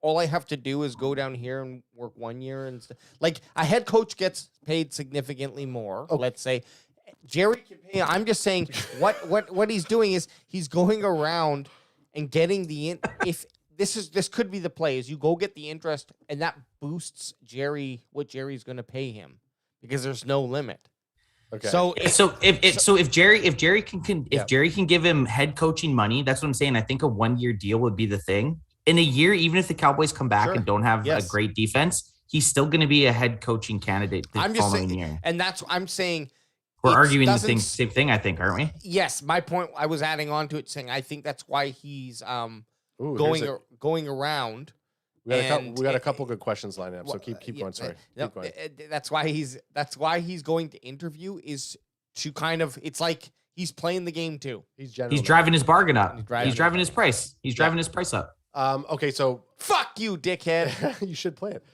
[SPEAKER 4] all I have to do is go down here and work 1 year and like a head coach gets paid significantly more.
[SPEAKER 5] Oh.
[SPEAKER 4] Let's say Jerry can pay. I'm just saying what he's doing is he's going around and getting if this could be the play is you go get the interest and that boosts what Jerry's going to pay him because there's no limit.
[SPEAKER 5] Okay.
[SPEAKER 4] So
[SPEAKER 1] If Jerry can give him head coaching money, that's what I'm saying. I think a 1-year deal would be the thing. In a year, even if the Cowboys come back
[SPEAKER 4] Sure.
[SPEAKER 1] and don't have
[SPEAKER 4] Yes.
[SPEAKER 1] a great defense, he's still going to be a head coaching candidate the
[SPEAKER 4] I'm just
[SPEAKER 1] following
[SPEAKER 4] saying,
[SPEAKER 1] year.
[SPEAKER 4] and that's I'm saying.
[SPEAKER 1] We're
[SPEAKER 4] it
[SPEAKER 1] arguing the
[SPEAKER 4] doesn't
[SPEAKER 1] same thing, I think, aren't we?
[SPEAKER 4] Yes, my point. I was adding on to it, saying I think that's why he's
[SPEAKER 3] Ooh,
[SPEAKER 4] going around.
[SPEAKER 3] we got a couple good questions lined up. So keep going. Sorry, keep going.
[SPEAKER 4] That's why he's going to interview, is to kind of, it's like he's playing the game too.
[SPEAKER 3] He's
[SPEAKER 1] driving his bargain up.
[SPEAKER 4] He's
[SPEAKER 1] Driving his price. He's driving his price up.
[SPEAKER 3] Okay, so
[SPEAKER 4] Fuck you, dickhead.
[SPEAKER 3] you should play it.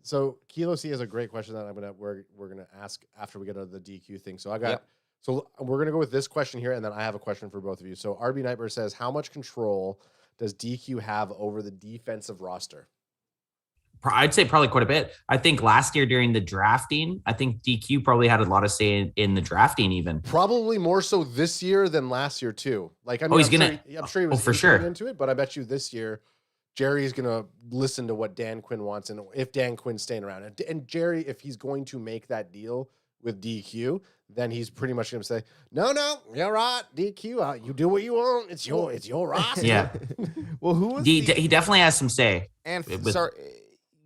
[SPEAKER 3] So Kilo C has a great question that we're gonna ask after we get out of the DQ thing. So so we're gonna go with this question here, and then I have a question for both of you. So RB Nightmare says, how much control does DQ have over the defensive roster?
[SPEAKER 1] I'd say probably quite a bit. I think last year during the drafting, I think DQ probably had a lot of say in the drafting even.
[SPEAKER 3] Probably more so this year than last year too. Like, I mean, I'm sure he was
[SPEAKER 1] for sure
[SPEAKER 3] into it, but I bet you this year Jerry's going to listen to what Dan Quinn wants, and if Dan Quinn's staying around. And Jerry, if he's going to make that deal with DQ, then he's pretty much going to say, no, you're right, DQ, you do what you want. It's your roster.
[SPEAKER 1] Yeah.
[SPEAKER 4] Well, who was
[SPEAKER 1] he definitely has some say.
[SPEAKER 4] And
[SPEAKER 1] in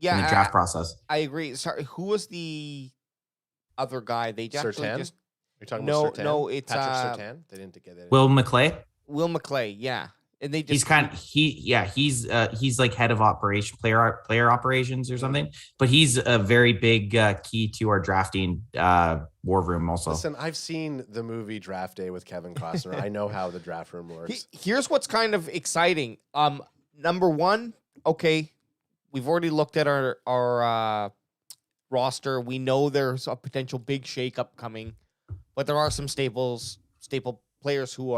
[SPEAKER 4] yeah,
[SPEAKER 1] the draft process.
[SPEAKER 4] I agree. Sorry, who was the other guy? They actually
[SPEAKER 3] Sertan? You're talking
[SPEAKER 4] no,
[SPEAKER 3] about Sertan?
[SPEAKER 4] no, it's
[SPEAKER 3] Patrick Sertan. They didn't get that.
[SPEAKER 1] Will McClay.
[SPEAKER 4] Will McClay, yeah, and they just
[SPEAKER 1] he's like head of player operations or something, but he's a very big key to our drafting war room also.
[SPEAKER 3] Listen, I've seen the movie Draft Day with Kevin Costner. I know how the draft room works.
[SPEAKER 4] Here's what's kind of exciting. Number one, okay. We've already looked at our roster. We know there's a potential big shakeup coming, but there are some staple players who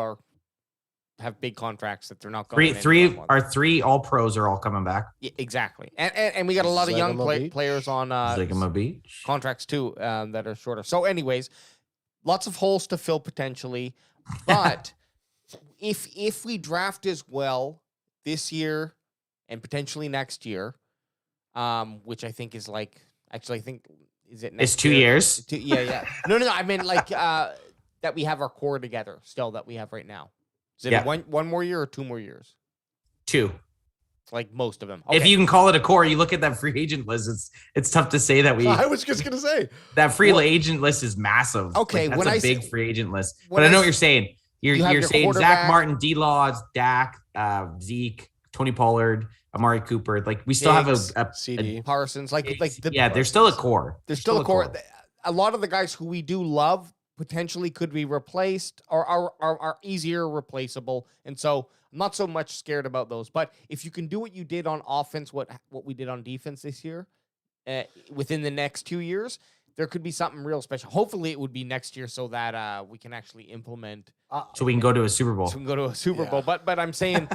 [SPEAKER 4] have big contracts that they're not going.
[SPEAKER 1] Three all pros are all coming back.
[SPEAKER 4] Yeah, exactly, and we got a lot of young players on contracts too that are shorter. So, anyways, lots of holes to fill potentially, but if we draft as well this year and potentially next year, which I think is like, actually, I think, is it next
[SPEAKER 1] It's 2 years.
[SPEAKER 4] Yeah. No. I mean, like, that we have our core together still that we have right now. Is it one more year or 2 more years?
[SPEAKER 1] 2.
[SPEAKER 4] Like most of them. Okay.
[SPEAKER 1] If you can call it a core, you look at that free agent list. It's tough to say that
[SPEAKER 3] I was just going to say.
[SPEAKER 1] That free agent list is massive.
[SPEAKER 4] Okay.
[SPEAKER 1] Like, that's a big free agent list. But I know what you're saying. You're saying Zach Martin, D-Law, Dak, Zeke, Tony Pollard, Amari Cooper. Like, we still have a
[SPEAKER 3] CD
[SPEAKER 4] Parsons.
[SPEAKER 1] There's still a core.
[SPEAKER 4] There's still a core. A lot of the guys who we do love potentially could be replaced or are easier replaceable. And so I'm not so much scared about those. But if you can do what you did on offense, what we did on defense this year, within the next 2 years, there could be something real special. Hopefully it would be next year so that we can actually implement.
[SPEAKER 1] So we can go to a Super Bowl.
[SPEAKER 4] So we can go to a Super Bowl. But I'm saying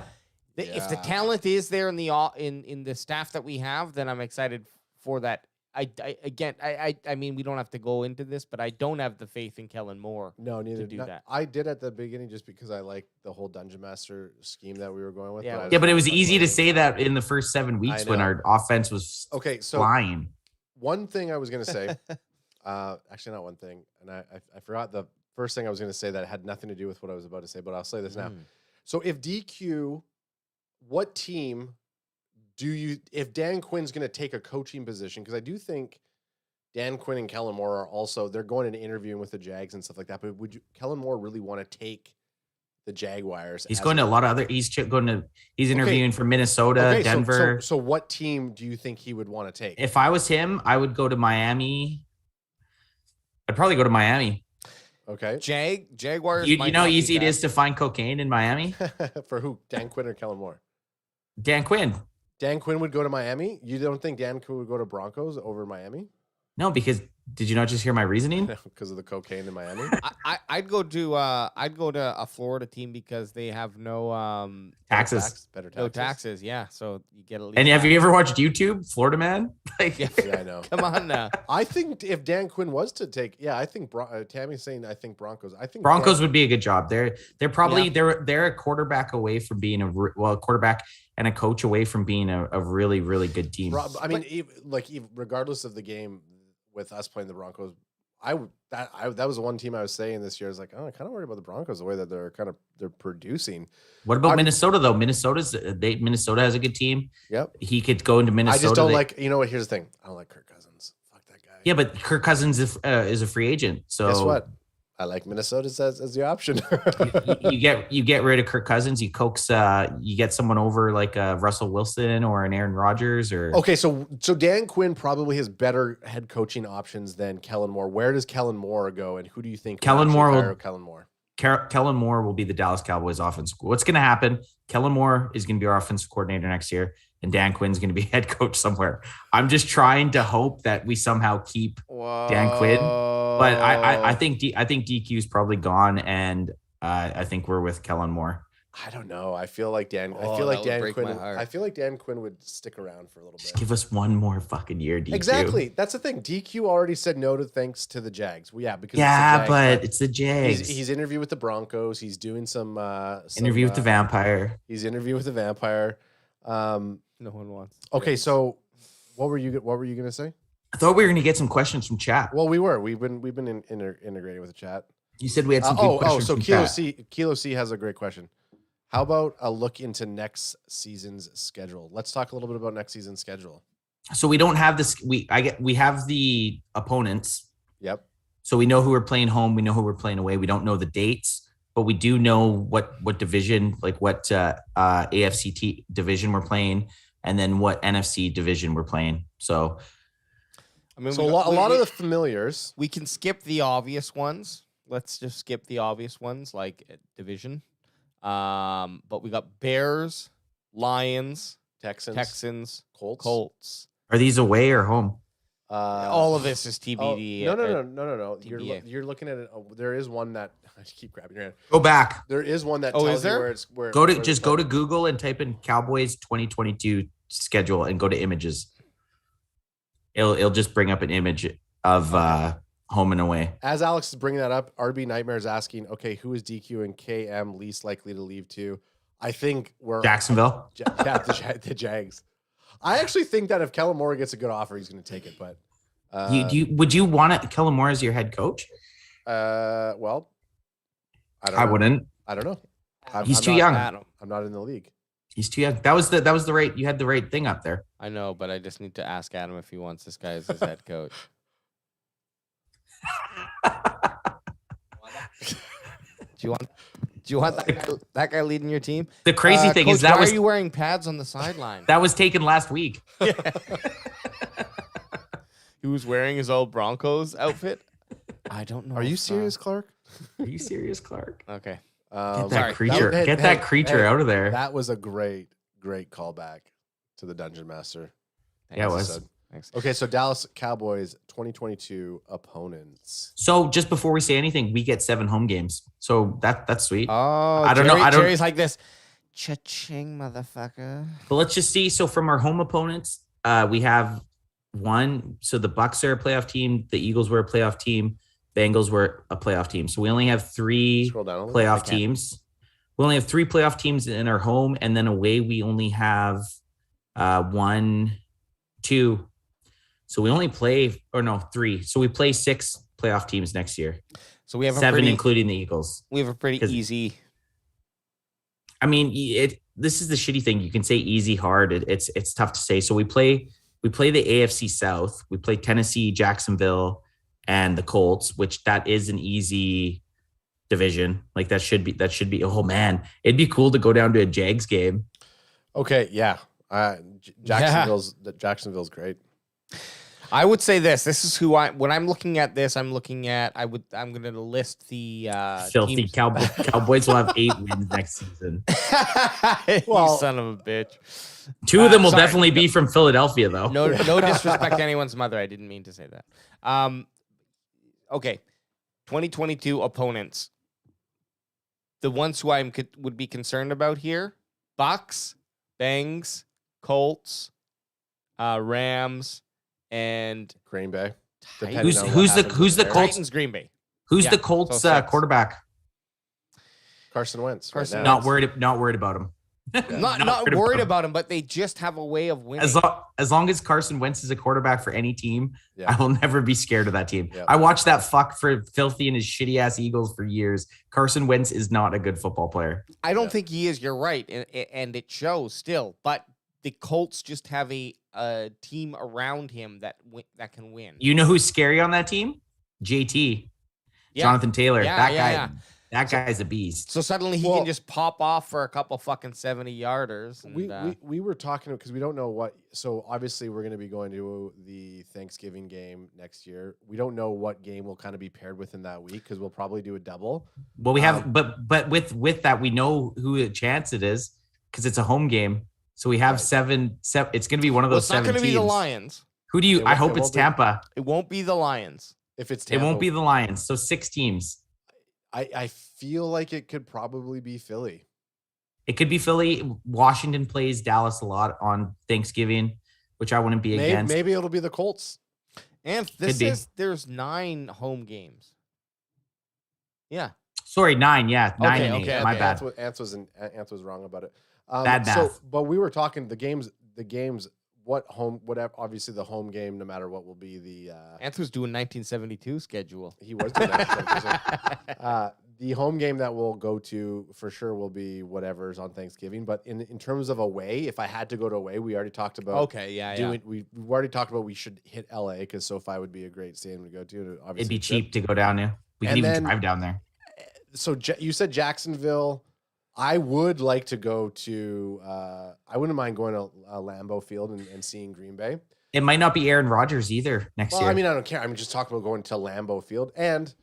[SPEAKER 4] if the talent is there in the staff that we have, then I'm excited for that. I mean, we don't have to go into this, but I don't have the faith in Kellen Moore.
[SPEAKER 3] No, neither
[SPEAKER 4] to do that.
[SPEAKER 3] I did at the beginning just because I liked the whole Dungeon Master scheme that we were going with.
[SPEAKER 4] Yeah,
[SPEAKER 1] but it was easy to say that in the first 7 weeks when our offense was flying.
[SPEAKER 3] One thing I was going to say, actually not one thing, and I forgot the first thing I was going to say that had nothing to do with what I was about to say, but I'll say this now. So if DQ, what team if Dan Quinn's going to take a coaching position, because I do think Dan Quinn and Kellen Moore are also, they're going and interviewing with the Jags and stuff like that, but Kellen Moore really want to take the Jaguars?
[SPEAKER 1] He's going to a lot of other, he's interviewing for Minnesota, Denver.
[SPEAKER 3] So what team do you think he would want to take?
[SPEAKER 1] If I was him, I would go to Miami. I'd probably go to Miami.
[SPEAKER 3] Okay.
[SPEAKER 4] Jaguars.
[SPEAKER 1] You know how easy it is to find cocaine in Miami?
[SPEAKER 3] For who? Dan Quinn or Kellen Moore?
[SPEAKER 1] Dan Quinn.
[SPEAKER 3] Dan Quinn would go to Miami? You don't think Dan Quinn would go to Broncos over Miami?
[SPEAKER 1] No, because did you not just hear my reasoning?
[SPEAKER 3] No, because of the cocaine in Miami.
[SPEAKER 4] I'd go to a Florida team because they have no
[SPEAKER 1] taxes.
[SPEAKER 3] Better taxes.
[SPEAKER 4] No taxes, yeah. So you get at least.
[SPEAKER 1] And have you ever watched YouTube, Florida Man?
[SPEAKER 3] Yeah, I know.
[SPEAKER 4] Come on now.
[SPEAKER 3] I think if Dan Quinn was to take, I think Tammy's saying I think Broncos. I think
[SPEAKER 1] Broncos would be a good job. They're probably they're a quarterback away from being a quarterback and a coach away from being a really, really good team.
[SPEAKER 3] I mean, regardless of the game with us playing the Broncos, that was the one team I was saying this year. I was like, oh, I kind of worried about the Broncos, the way that they're producing.
[SPEAKER 1] What about Minnesota though? Minnesota has a good team.
[SPEAKER 3] Yep.
[SPEAKER 1] He could go into Minnesota.
[SPEAKER 3] I just don't like, you know what? Here's the thing. I don't like Kirk Cousins. Fuck that guy.
[SPEAKER 1] Yeah, but Kirk Cousins is a free agent. So
[SPEAKER 3] guess what? I like Minnesota as the option.
[SPEAKER 1] You get rid of Kirk Cousins. You coax. You get someone over like Russell Wilson or an Aaron Rodgers or.
[SPEAKER 3] Okay, so Dan Quinn probably has better head coaching options than Kellen Moore. Where does Kellen Moore go, and who do you think
[SPEAKER 1] Kellen Moore will
[SPEAKER 3] Kellen Moore?
[SPEAKER 1] Kellen Moore will be the Dallas Cowboys offense. What's going to happen? Kellen Moore is going to be our offensive coordinator next year, and Dan Quinn's going to be head coach somewhere. I'm just trying to hope that we somehow keep Dan Quinn, but I think DQ is probably gone, and I think we're with Kellen Moore.
[SPEAKER 3] I don't know. I feel like Dan Quinn. I feel like Dan Quinn would stick around for a little bit.
[SPEAKER 1] Just give us one more fucking year, DQ.
[SPEAKER 3] Exactly. That's the thing. DQ already said no to thanks to the Jags. Well, because
[SPEAKER 1] it's the Jags.
[SPEAKER 3] He's interviewed with the Broncos. He's doing some
[SPEAKER 1] interview with the vampire.
[SPEAKER 3] He's interviewed with the vampire.
[SPEAKER 4] No one wants.
[SPEAKER 3] Okay, so what were you gonna say?
[SPEAKER 1] I thought we were gonna get some questions from chat.
[SPEAKER 3] Well, we were. We've been integrating with the chat.
[SPEAKER 1] You said we had some good questions.
[SPEAKER 3] So
[SPEAKER 1] from
[SPEAKER 3] Kilo C has a great question. How about a look into next season's schedule? Let's talk a little bit about next season's schedule.
[SPEAKER 1] So we don't have this. We have the opponents.
[SPEAKER 3] Yep.
[SPEAKER 1] So we know who we're playing home. We know who we're playing away. We don't know the dates, but we do know what division, like what AFC division we're playing, and then what NFC division we're playing. So,
[SPEAKER 4] I mean,
[SPEAKER 3] a lot of the familiars.
[SPEAKER 4] We can skip the obvious ones. Let's just skip the obvious ones like division. But we got Bears, Lions, Texans, Colts.
[SPEAKER 1] Are these away or home?
[SPEAKER 4] All of this is TBD.
[SPEAKER 3] No. You're looking at it. There is one that I keep grabbing your hand.
[SPEAKER 1] Go back.
[SPEAKER 3] There is one that
[SPEAKER 4] is
[SPEAKER 3] tells you
[SPEAKER 4] there?
[SPEAKER 3] where it's where.
[SPEAKER 1] Go
[SPEAKER 3] where
[SPEAKER 1] to Google and type in Cowboys 2022 schedule and go to images. It'll just bring up an image of home and away.
[SPEAKER 3] As Alex is bringing that up, RB Nightmare is asking, okay, who is DQ and KM least likely to leave to? I think we're
[SPEAKER 1] Jacksonville.
[SPEAKER 3] The Jags. I actually think that if Kellen Moore gets a good offer, he's going to take it. But
[SPEAKER 1] would you want Kellen Moore as your head coach?
[SPEAKER 3] Well,
[SPEAKER 1] I wouldn't.
[SPEAKER 3] I don't know.
[SPEAKER 1] He's too young.
[SPEAKER 3] I'm not in the league.
[SPEAKER 1] He's too young. That was the right. You had the right thing up there.
[SPEAKER 4] I know, but I just need to ask Adam if he wants this guy as his head coach. Do you want that guy leading your team?
[SPEAKER 1] The crazy thing
[SPEAKER 4] Coach,
[SPEAKER 1] is that
[SPEAKER 4] why are you wearing pads on the sideline?
[SPEAKER 1] That was taken last week.
[SPEAKER 4] He was wearing his old Broncos outfit. I don't know.
[SPEAKER 3] Are you serious, Clark?
[SPEAKER 1] Are you serious, Clark?
[SPEAKER 4] Okay.
[SPEAKER 1] Get that creature. Get that creature out of there.
[SPEAKER 3] That was a great callback to the Dungeon Master.
[SPEAKER 1] Yeah, it was.
[SPEAKER 4] Thanks.
[SPEAKER 3] Okay, so Dallas Cowboys 2022 opponents.
[SPEAKER 1] So just before we say anything, we get 7 home games. So that's sweet.
[SPEAKER 4] Oh,
[SPEAKER 1] I don't know.
[SPEAKER 4] Jerry's like this. Cha-ching, motherfucker.
[SPEAKER 1] But let's just see. So from our home opponents, we have one. So the Bucks are a playoff team. The Eagles were a playoff team. Bengals were a playoff team. So we only have 3 playoff teams. We only have 3 playoff teams in our home, and then away we only have 1, 2. So we only play, 3. So we play 6 playoff teams next year.
[SPEAKER 4] So we have
[SPEAKER 1] 7, including the Eagles.
[SPEAKER 4] We have a pretty easy.
[SPEAKER 1] I mean, this is the shitty thing. You can say easy, hard. It's tough to say. So we play the AFC South. We play Tennessee, Jacksonville, and the Colts, which that is an easy division. Like that should be. Oh man, it'd be cool to go down to a Jags game.
[SPEAKER 3] Okay, yeah. Jacksonville's great.
[SPEAKER 4] I would say this is who when I'm looking at this, I'm going to list the
[SPEAKER 1] filthy
[SPEAKER 4] teams.
[SPEAKER 1] Cowboys will have 8 wins next season.
[SPEAKER 4] Well, you son of a bitch.
[SPEAKER 1] 2 of them will definitely be from Philadelphia, though.
[SPEAKER 4] No disrespect to anyone's mother. I didn't mean to say that. Okay, 2022 opponents. The ones who I would be concerned about here: Bucks, Bangs, Colts, Rams, and
[SPEAKER 3] Green Bay.
[SPEAKER 1] Who's the Colts?
[SPEAKER 4] Titans, Green Bay.
[SPEAKER 1] Who's the Colts quarterback?
[SPEAKER 3] Carson Wentz.
[SPEAKER 1] Not worried about him.
[SPEAKER 4] Not worried about him, but they just have a way of winning.
[SPEAKER 1] As long as Carson Wentz is a quarterback for any team,
[SPEAKER 3] yeah.
[SPEAKER 1] I will never be scared of that team.
[SPEAKER 3] Yeah.
[SPEAKER 1] I watched that fuck for filthy and his shitty ass Eagles for years. Carson Wentz is not a good football player.
[SPEAKER 4] I don't think he is. You're right, and it shows still. But the Colts just have a team around him that can win.
[SPEAKER 1] You know who's scary on that team? JT. Jonathan Taylor.
[SPEAKER 4] Yeah,
[SPEAKER 1] that
[SPEAKER 4] yeah,
[SPEAKER 1] guy.
[SPEAKER 4] yeah.
[SPEAKER 1] That guy's a beast.
[SPEAKER 4] So suddenly he
[SPEAKER 5] Well-
[SPEAKER 4] can just pop off for a couple fucking 70-yarders. And,
[SPEAKER 5] We were talking because we don't know what. So obviously we're going to be going to the Thanksgiving game next year. We don't know what game will kind of be paired with in that week because we'll probably do a double.
[SPEAKER 1] Well, we have, but with that, we know who the chance it is because it's a home game. So we have
[SPEAKER 5] Right.
[SPEAKER 1] seven. It's going to be one of
[SPEAKER 4] well,
[SPEAKER 1] those
[SPEAKER 4] it's not
[SPEAKER 1] 7
[SPEAKER 4] going to
[SPEAKER 1] teams.
[SPEAKER 4] be the Lions.
[SPEAKER 1] Who do you?
[SPEAKER 5] It
[SPEAKER 1] I
[SPEAKER 5] won't-
[SPEAKER 1] hope
[SPEAKER 5] it
[SPEAKER 1] it's
[SPEAKER 5] won't be-
[SPEAKER 1] Tampa.
[SPEAKER 4] It won't be the Lions.
[SPEAKER 5] If it's
[SPEAKER 1] It
[SPEAKER 5] Tampa,
[SPEAKER 1] won't be the Lions. So 6 teams.
[SPEAKER 5] I feel like it could probably be Philly.
[SPEAKER 1] It could be Philly. Washington plays Dallas a lot on Thanksgiving, which I wouldn't be against.
[SPEAKER 5] Maybe it'll be the Colts.
[SPEAKER 4] And this
[SPEAKER 1] Could be.
[SPEAKER 4] is there's 9 home games. Yeah.
[SPEAKER 1] Sorry, 9. Yeah, 9
[SPEAKER 4] Okay,
[SPEAKER 1] and 8.
[SPEAKER 4] okay,
[SPEAKER 1] My
[SPEAKER 4] okay.
[SPEAKER 1] bad.
[SPEAKER 5] Ant was wrong about it.
[SPEAKER 1] Bad
[SPEAKER 5] So,
[SPEAKER 1] math.
[SPEAKER 5] but we were talking the games. Whatever. Obviously, the home game, no matter what, will be the.
[SPEAKER 4] Anthony's doing 1972 schedule.
[SPEAKER 5] He was doing that. The home game that we'll go to for sure will be whatever's on Thanksgiving. But in terms of away, if I had to go to away, we already talked about.
[SPEAKER 4] Okay, yeah,
[SPEAKER 5] Doing we've already talked about we should hit LA because SoFi would be a great stadium to go to. And obviously
[SPEAKER 1] It'd be
[SPEAKER 5] it's
[SPEAKER 1] cheap to go down there. We can
[SPEAKER 5] And
[SPEAKER 1] even
[SPEAKER 5] then-
[SPEAKER 1] drive down there.
[SPEAKER 5] So you said Jacksonville. I would like to go to. I wouldn't mind going to Lambeau Field and seeing Green Bay.
[SPEAKER 1] It might not be Aaron Rodgers either next
[SPEAKER 5] Well,
[SPEAKER 1] year.
[SPEAKER 5] I mean, I don't care. I'm just talking about going to Lambeau Field, and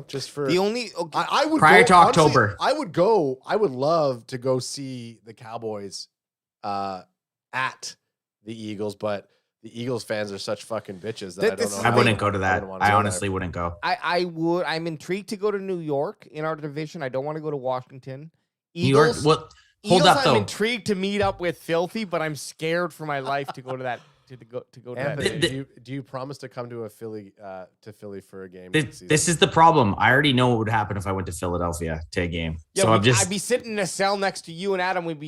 [SPEAKER 5] just for
[SPEAKER 4] The only okay,
[SPEAKER 5] I would
[SPEAKER 1] Prior
[SPEAKER 5] go,
[SPEAKER 1] to
[SPEAKER 5] honestly,
[SPEAKER 1] October.
[SPEAKER 5] I would go. I would love to go see the Cowboys at the Eagles, but the Eagles fans are such fucking bitches that I don't
[SPEAKER 4] This
[SPEAKER 5] know.
[SPEAKER 4] is
[SPEAKER 1] I
[SPEAKER 5] how
[SPEAKER 1] wouldn't
[SPEAKER 5] I
[SPEAKER 1] go to that.
[SPEAKER 5] wouldn't wanna
[SPEAKER 1] I
[SPEAKER 5] go there.
[SPEAKER 1] honestly wouldn't go.
[SPEAKER 4] I would. I'm intrigued to go to New York in our division. I don't want to go to Washington.
[SPEAKER 1] New York.
[SPEAKER 4] Eagles,
[SPEAKER 1] Well, hold
[SPEAKER 4] Eagles,
[SPEAKER 1] up
[SPEAKER 4] I'm
[SPEAKER 1] though.
[SPEAKER 4] intrigued to meet up with Filthy, but I'm scared for my life to go to that. To go to that.
[SPEAKER 5] Anthony,
[SPEAKER 4] game.
[SPEAKER 5] do you promise to come to Philly for a game?
[SPEAKER 1] This is the problem. I already know what would happen if I went to Philadelphia to a game.
[SPEAKER 4] Yeah,
[SPEAKER 1] so I'm just
[SPEAKER 4] I'd be sitting in a cell next to you and Adam. We'd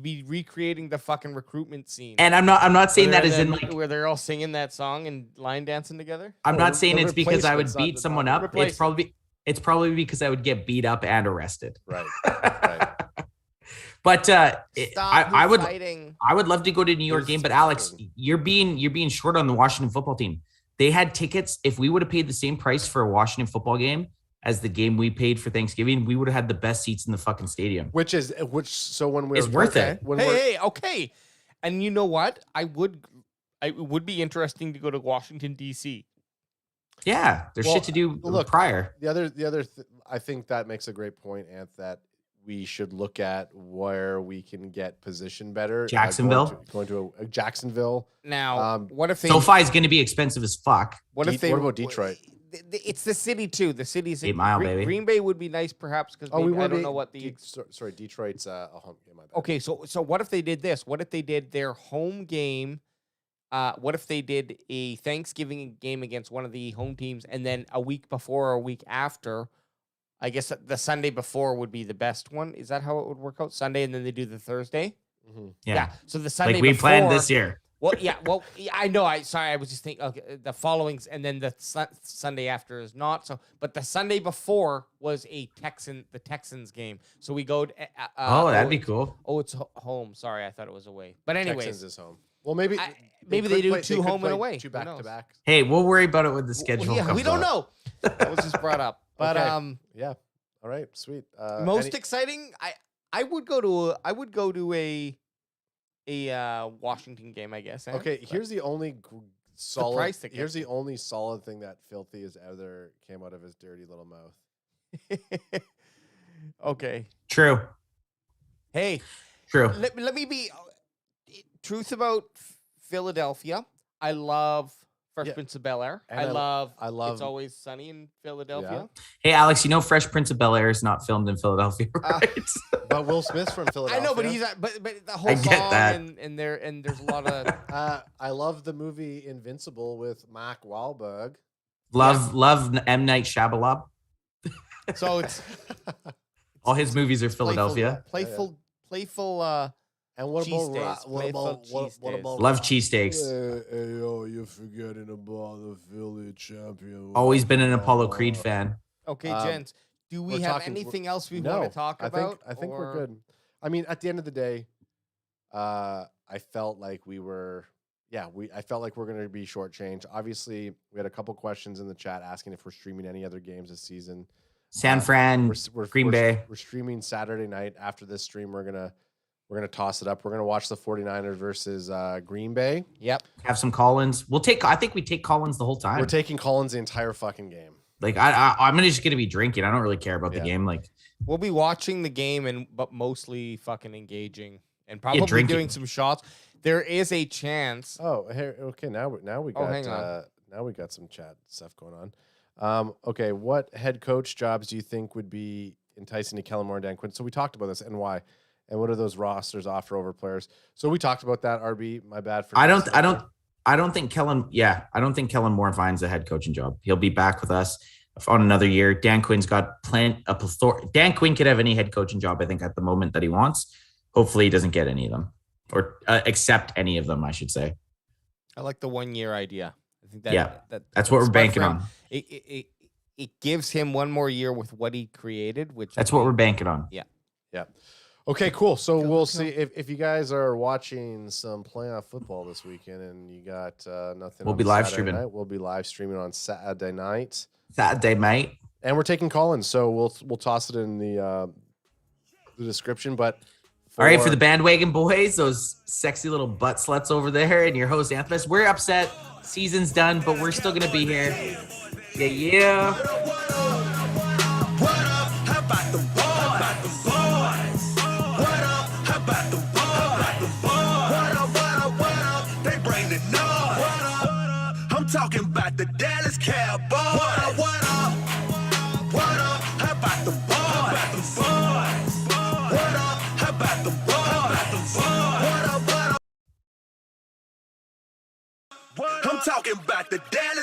[SPEAKER 4] be recreating the fucking recruitment scene.
[SPEAKER 1] and I'm not saying
[SPEAKER 4] Where
[SPEAKER 1] that as
[SPEAKER 4] they're-
[SPEAKER 1] in like
[SPEAKER 4] where they're all singing that song and line dancing together.
[SPEAKER 1] I'm
[SPEAKER 5] Oh,
[SPEAKER 1] not saying
[SPEAKER 5] the
[SPEAKER 1] it's because I would
[SPEAKER 5] replacement's not
[SPEAKER 1] beat
[SPEAKER 5] the
[SPEAKER 1] someone
[SPEAKER 5] problem.
[SPEAKER 1] up. It's probably because I would get beat up and arrested.
[SPEAKER 5] right. Right.
[SPEAKER 1] But I would
[SPEAKER 4] fighting.
[SPEAKER 1] I would love to go to New York
[SPEAKER 5] Here's
[SPEAKER 1] game. But
[SPEAKER 5] the
[SPEAKER 1] Alex,
[SPEAKER 5] thing.
[SPEAKER 1] you're being short on the Washington football team. They had tickets. If we would have paid the same price for a Washington football game as the game we paid for Thanksgiving, we would have had the best seats in the fucking stadium.
[SPEAKER 5] So when we're
[SPEAKER 1] It's worth it.
[SPEAKER 5] when we're
[SPEAKER 4] Hey, okay. And you know what? It would be interesting to go to Washington D.C.
[SPEAKER 1] Yeah, there's
[SPEAKER 5] Well,
[SPEAKER 1] shit to do
[SPEAKER 5] look,
[SPEAKER 1] prior.
[SPEAKER 5] I think that makes a great point, Ant, that we should look at where we can get position better.
[SPEAKER 1] Jacksonville?
[SPEAKER 5] Going to a Jacksonville.
[SPEAKER 4] Now, what if they?
[SPEAKER 1] SoFi is going to be expensive as fuck.
[SPEAKER 4] What if they?
[SPEAKER 5] What about Detroit?
[SPEAKER 4] It's the city too. The city's
[SPEAKER 1] 8 Mile,
[SPEAKER 4] Green,
[SPEAKER 1] baby.
[SPEAKER 4] Green Bay would be nice, perhaps, because I don't know what the.
[SPEAKER 5] Sorry, Detroit's a home game. My bad.
[SPEAKER 4] Okay, so what if they did this? What if they did their home game? What if they did a Thanksgiving game against one of the home teams, and then a week before or a week after? I guess the Sunday before would be the best one. Is that how it would work out? Sunday, and then they do the Thursday.
[SPEAKER 5] Mhm.
[SPEAKER 1] Yeah.
[SPEAKER 4] So the Sunday
[SPEAKER 1] Like we
[SPEAKER 4] before,
[SPEAKER 1] planned this year.
[SPEAKER 4] Well, yeah. Well, yeah, I know. I was just thinking. Okay, the following, and then the Sunday after is not. So, but the Sunday before was the Texans game. So we go.
[SPEAKER 1] That'd be cool.
[SPEAKER 4] Oh, it's home. Sorry, I thought it was away. But anyways,
[SPEAKER 5] Texans is home. Well, maybe
[SPEAKER 4] maybe they
[SPEAKER 5] could
[SPEAKER 4] do
[SPEAKER 5] play-
[SPEAKER 4] two
[SPEAKER 5] could
[SPEAKER 4] home and
[SPEAKER 5] play
[SPEAKER 4] away.
[SPEAKER 5] two
[SPEAKER 4] Who
[SPEAKER 5] back to
[SPEAKER 4] knows?
[SPEAKER 5] back.
[SPEAKER 1] Hey, we'll worry about it when the schedule
[SPEAKER 4] yeah,
[SPEAKER 1] comes
[SPEAKER 4] we don't
[SPEAKER 1] up.
[SPEAKER 4] know. That was just brought up. But
[SPEAKER 5] Okay. Yeah. All right. Sweet.
[SPEAKER 4] most exciting, I would go to a Washington game, I guess.
[SPEAKER 5] Okay, here's the only solid.
[SPEAKER 4] price that
[SPEAKER 5] Here's
[SPEAKER 4] gets
[SPEAKER 5] the only solid thing that Filthy has ever came out of his dirty little mouth.
[SPEAKER 4] Okay.
[SPEAKER 1] True.
[SPEAKER 4] Hey,
[SPEAKER 1] True.
[SPEAKER 4] let me be truth about Philadelphia. I love Fresh
[SPEAKER 5] Yeah.
[SPEAKER 4] Prince of Bel-Air.
[SPEAKER 5] And
[SPEAKER 4] I
[SPEAKER 5] I
[SPEAKER 4] love
[SPEAKER 5] love-
[SPEAKER 4] It's Always Sunny in Philadelphia.
[SPEAKER 1] Hey, Alex, you know Fresh Prince of Bel-Air is not filmed in Philadelphia, right?
[SPEAKER 5] But Will Smith's from
[SPEAKER 4] I
[SPEAKER 5] Philadelphia.
[SPEAKER 4] know, but but the whole
[SPEAKER 1] I get
[SPEAKER 4] song
[SPEAKER 1] that.
[SPEAKER 4] and there's a lot of
[SPEAKER 5] I love the movie Invincible with Mark Wahlberg.
[SPEAKER 1] love M. Night Shyamalan.
[SPEAKER 4] so it's
[SPEAKER 1] All his movies are Philadelphia.
[SPEAKER 4] playful
[SPEAKER 5] And what
[SPEAKER 4] Cheese
[SPEAKER 5] about
[SPEAKER 4] days, playful cheese days.
[SPEAKER 1] Love cheesesteaks.
[SPEAKER 5] Hey, yo, you're forgetting about the Philly champion.
[SPEAKER 1] Always been an Apollo Creed fan.
[SPEAKER 4] Okay,
[SPEAKER 5] Um,
[SPEAKER 4] gents. Do we
[SPEAKER 5] we're
[SPEAKER 4] have
[SPEAKER 5] talking-
[SPEAKER 4] anything else we
[SPEAKER 5] No,
[SPEAKER 4] want to talk about?
[SPEAKER 5] I think we're
[SPEAKER 4] or-
[SPEAKER 5] good. I mean, at the end of the day, I felt like we were.
[SPEAKER 3] yeah, I felt like we're going to be shortchanged. Obviously, we had a couple questions in the chat asking if we're streaming any other games this season.
[SPEAKER 1] San Fran, Green Bay.
[SPEAKER 3] We're streaming Saturday night. After this stream, we're gonna toss it up. We're gonna watch the 49ers versus Green Bay.
[SPEAKER 4] Yep.
[SPEAKER 1] Have some Collins. I think we take Collins the whole time.
[SPEAKER 3] We're taking Collins the entire fucking game.
[SPEAKER 1] Like I'm just gonna be drinking. I don't really care about the game. Like
[SPEAKER 4] we'll be watching the game but mostly fucking engaging and probably doing some shots. There is a chance.
[SPEAKER 3] Oh, here, okay. Now we got
[SPEAKER 4] hang on.
[SPEAKER 3] now we got some chat stuff going on. Okay, what head coach jobs do you think would be enticing to Kellen Moore and Dan Quinn? So we talked about this and why, and what do those rosters offer over players? So we talked about that. RB, my bad for.
[SPEAKER 1] I don't think Kellen. Yeah, I don't think Kellen Moore finds a head coaching job. He'll be back with us on another year. Dan Quinn's got a plethora. Dan Quinn could have any head coaching job, I think, at the moment that he wants. Hopefully, he doesn't get any of them or accept any of them, I should say.
[SPEAKER 4] I like the 1 year idea. I think
[SPEAKER 1] that's what we're banking on.
[SPEAKER 4] It gives him one more year with what he created,
[SPEAKER 1] that's what we're banking on.
[SPEAKER 4] Yeah.
[SPEAKER 3] Okay, cool. So we'll see if you guys are watching some playoff football this weekend and you got nothing.
[SPEAKER 1] We'll be live streaming.
[SPEAKER 3] We'll be live streaming on Saturday night.
[SPEAKER 1] Saturday, mate.
[SPEAKER 3] And we're taking Collins, so we'll toss it in the description. But
[SPEAKER 1] all right, for the bandwagon boys, those sexy little butt sluts over there, and your host Anthony, we're upset. Season's done, but we're still gonna be here. Yeah.
[SPEAKER 2] What up? How about the boys? What up? How about the boys? What up? They bring the noise. I'm talking about the Dallas Cowboys. What up? How about the boys? What up? How about the boys? What up? I'm talking about the Dallas